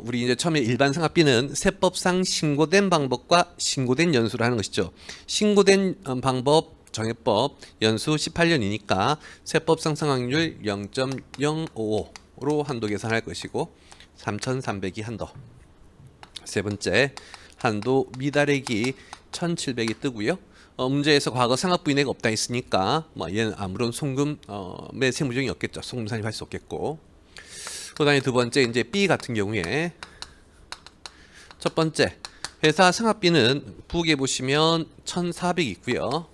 우리 이제 처음에 일반 상각비는 세법상 신고된 방법과 신고된 연수를 하는 것이죠. 신고된 방법 정액법 연수 18년이니까 세법상 상각률 0.055로 한도 계산할 것이고 3,300이 한도. 세 번째 한도 미달액이 1700이 뜨고요. 문제에서 과거 상압 부인액 없다 했으니까 뭐 얘는 아무런 송금의 세무조정이 없겠죠. 송금 산입할 수 없겠고. 그다음에 두 번째 이제 B 같은 경우에 첫 번째 회사 상압비는 부에 보시면 1,400 있고요.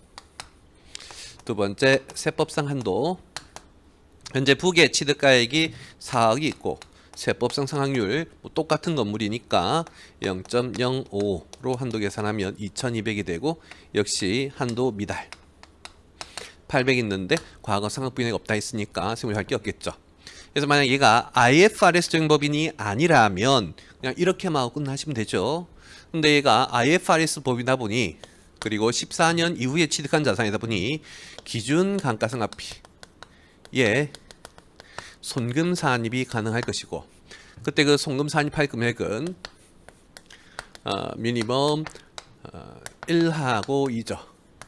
두 번째 세법상 한도 현재 북의 취득가액이 4억이 있고 세법상 상환율 똑같은 건물이니까 0.05로 한도 계산하면 2,200이 되고 역시 한도 미달 800 있는데 과거 상압 부인액 없다 했으니까 세무할 게 없겠죠. 그래서 만약 얘가 IFRS 적용법인이 아니라면 그냥 이렇게만 하고 끝나시면 되죠. 근데 얘가 IFRS 법이다 보니 그리고 14년 이후에 취득한 자산이다 보니 기준 감가상각비 예 손금 산입이 가능할 것이고 그때 그 손금 산입할 금액은 미니멈 1하고 2죠.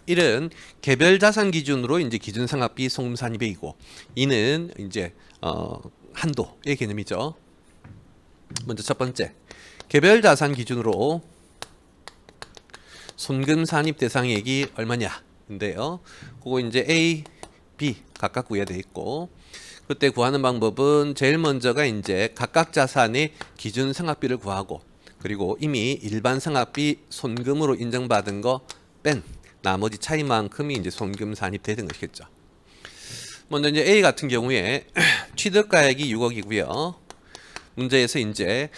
1은 개별 자산 기준으로 이제 기준 상각비 손금 산입액이고 2는 이제 한도의 개념이죠. 먼저 첫 번째 개별 자산 기준으로 손금 산입 대상액이 얼마냐인데요. 그거 이제 A, B 각각 구해야 돼 있고 그때 구하는 방법은 제일 먼저가 이제 각각 자산의 기준 상각비를 구하고 그리고 이미 일반 상각비 손금으로 인정받은 거 뺀 나머지 차이만큼이 이제 손금 산입되는 것이겠죠. 먼저 이제 A 같은 경우에 취득가액이 6억이고요. 문제에서 이제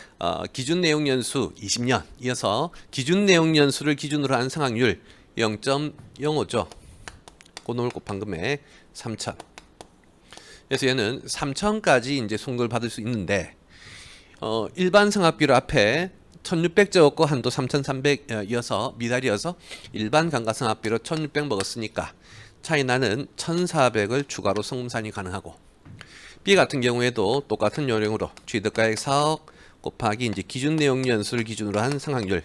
기준 내용 연수 20년 이어서 기준 내용 연수를 기준으로 한 상환율 0.05죠. 그 놈을 곱한 금액 3,000. 그래서 얘는 3,000까지 이제 송금을 받을 수 있는데 일반 상각비로 앞에 1,600 적었고 한도 3,300 이어서 미달이어서 일반 감가상각비로 1,600 먹었으니까 차이 나는 1,400을 추가로 송금산이 가능하고 B 같은 경우에도 똑같은 요령으로 취득가액 4억 곱하기 이제 기준 내용 연수를 기준으로 한 상각률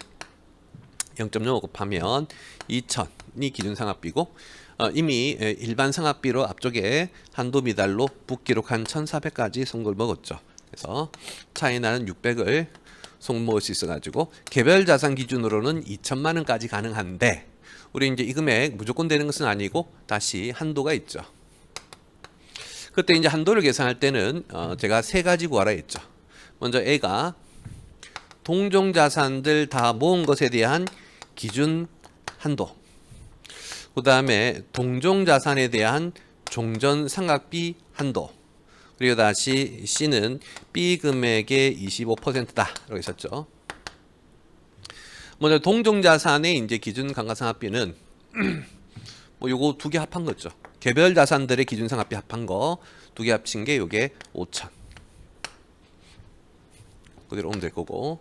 0.05 곱하면 2,000이 기준 상각비고 이미 일반 상각비로 앞쪽에 한도 미달로 북기록한 1,400까지 송금을 먹었죠. 그래서 차이 나는 600을 송금 먹을 수 있어가지고 개별 자산 기준으로는 2천만 원까지 가능한데 우리 이제 이 금액 무조건 되는 것은 아니고 다시 한도가 있죠. 그때 이제 한도를 계산할 때는 제가 세 가지 구하라 했죠. 먼저 A가 동종 자산들 다 모은 것에 대한 기준 한도. 그 다음에 동종 자산에 대한 종전 상각비 한도. 그리고 다시 C는 B 금액의 25%다. 라고 했었죠. 먼저 동종 자산의 이제 기준 감가상각비는 뭐 요거 두 개 합한 거죠. 개별 자산들의 기준 상각비 합한 거 두 개 합친 게 요게 5,000. 그대로 오면 될 거고.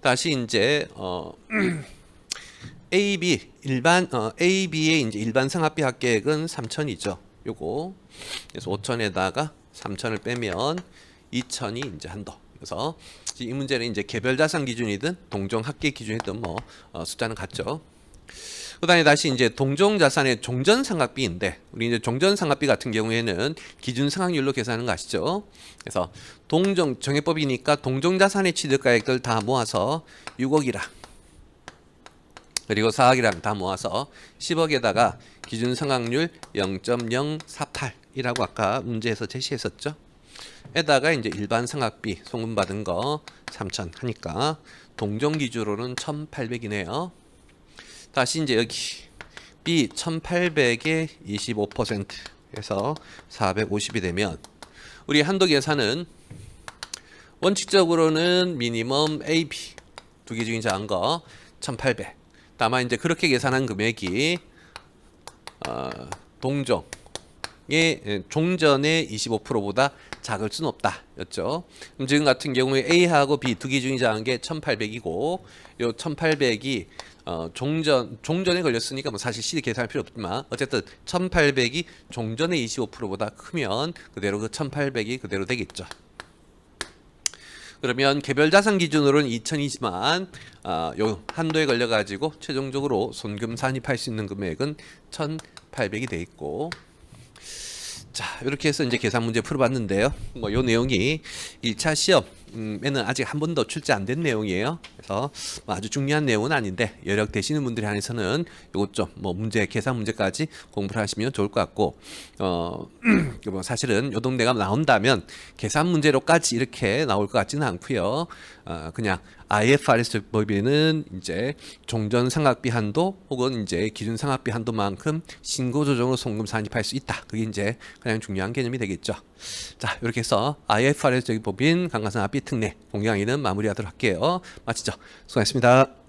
다시 이제 AB 일반 AB의 이제 일반 상각비 합계액은 3,000이죠. 요거. 그래서 5,000에다가 3,000을 빼면 2,000이 이제 한도. 그래서 이 문제는 이제 개별 자산 기준이든 동종 합계 기준이든 뭐 숫자는 같죠. 그다음에 다시 이제 동종 자산의 종전 상각비인데 우리 이제 종전 상각비 같은 경우에는 기준 상각률로 계산하는 거 아시죠? 그래서 동종 정해법이니까 동종 자산의 취득가액들 다 모아서 6억이라 그리고 4억이랑 다 모아서 10억에다가 기준 상각률 0.048이라고 아까 문제에서 제시했었죠. 에다가 이제 일반 상각비 송금 받은 거 3,000 하니까 동종 기준으로는 1,800이네요. 다시 이제 여기 B 1,800의 25% 해서 450이 되면 우리 한도 계산은 원칙적으로는 미니멈 AB 두 개 중에 작은 거 1,800. 다만 이제 그렇게 계산한 금액이 동종의 종전의 25%보다 작을 수는 없다 였죠. 그럼 지금 같은 경우에 A하고 B 두 개 중에 작은 게 1,800이고 요 1,800이 종전에 걸렸으니까 뭐 사실 C 계산할 필요 없지만 어쨌든 1,800이 종전의 25%보다 크면 그대로 그 1,800이 그대로 되겠죠. 그러면 개별 자산 기준으로는 2,000이지만 요 한도에 걸려 가지고 최종적으로 손금 산입할 수 있는 금액은 1,800이 돼 있고 자, 이렇게 해서 이제 계산 문제 풀어봤는데요. 뭐, 요 내용이 1차 시험에는 아직 한 번도 출제 안 된 내용이에요. 그래서 뭐 아주 중요한 내용은 아닌데, 여력 되시는 분들에 한해서는 요것 좀, 뭐, 문제, 계산 문제까지 공부를 하시면 좋을 것 같고, 뭐 사실은 요 동네가 나온다면, 계산 문제로까지 이렇게 나올 것 같지는 않고요. 그냥 IFRS 법에는 이제 종전 상각비 한도 혹은 이제 기준 상각비 한도만큼 신고 조정으로 송금 산입할 수 있다. 그게 이제 가장 중요한 개념이 되겠죠. 자, 이렇게 해서 IFRS 법인 감가상각비 특례 공개 강의는 마무리하도록 할게요. 마치죠. 수고하셨습니다.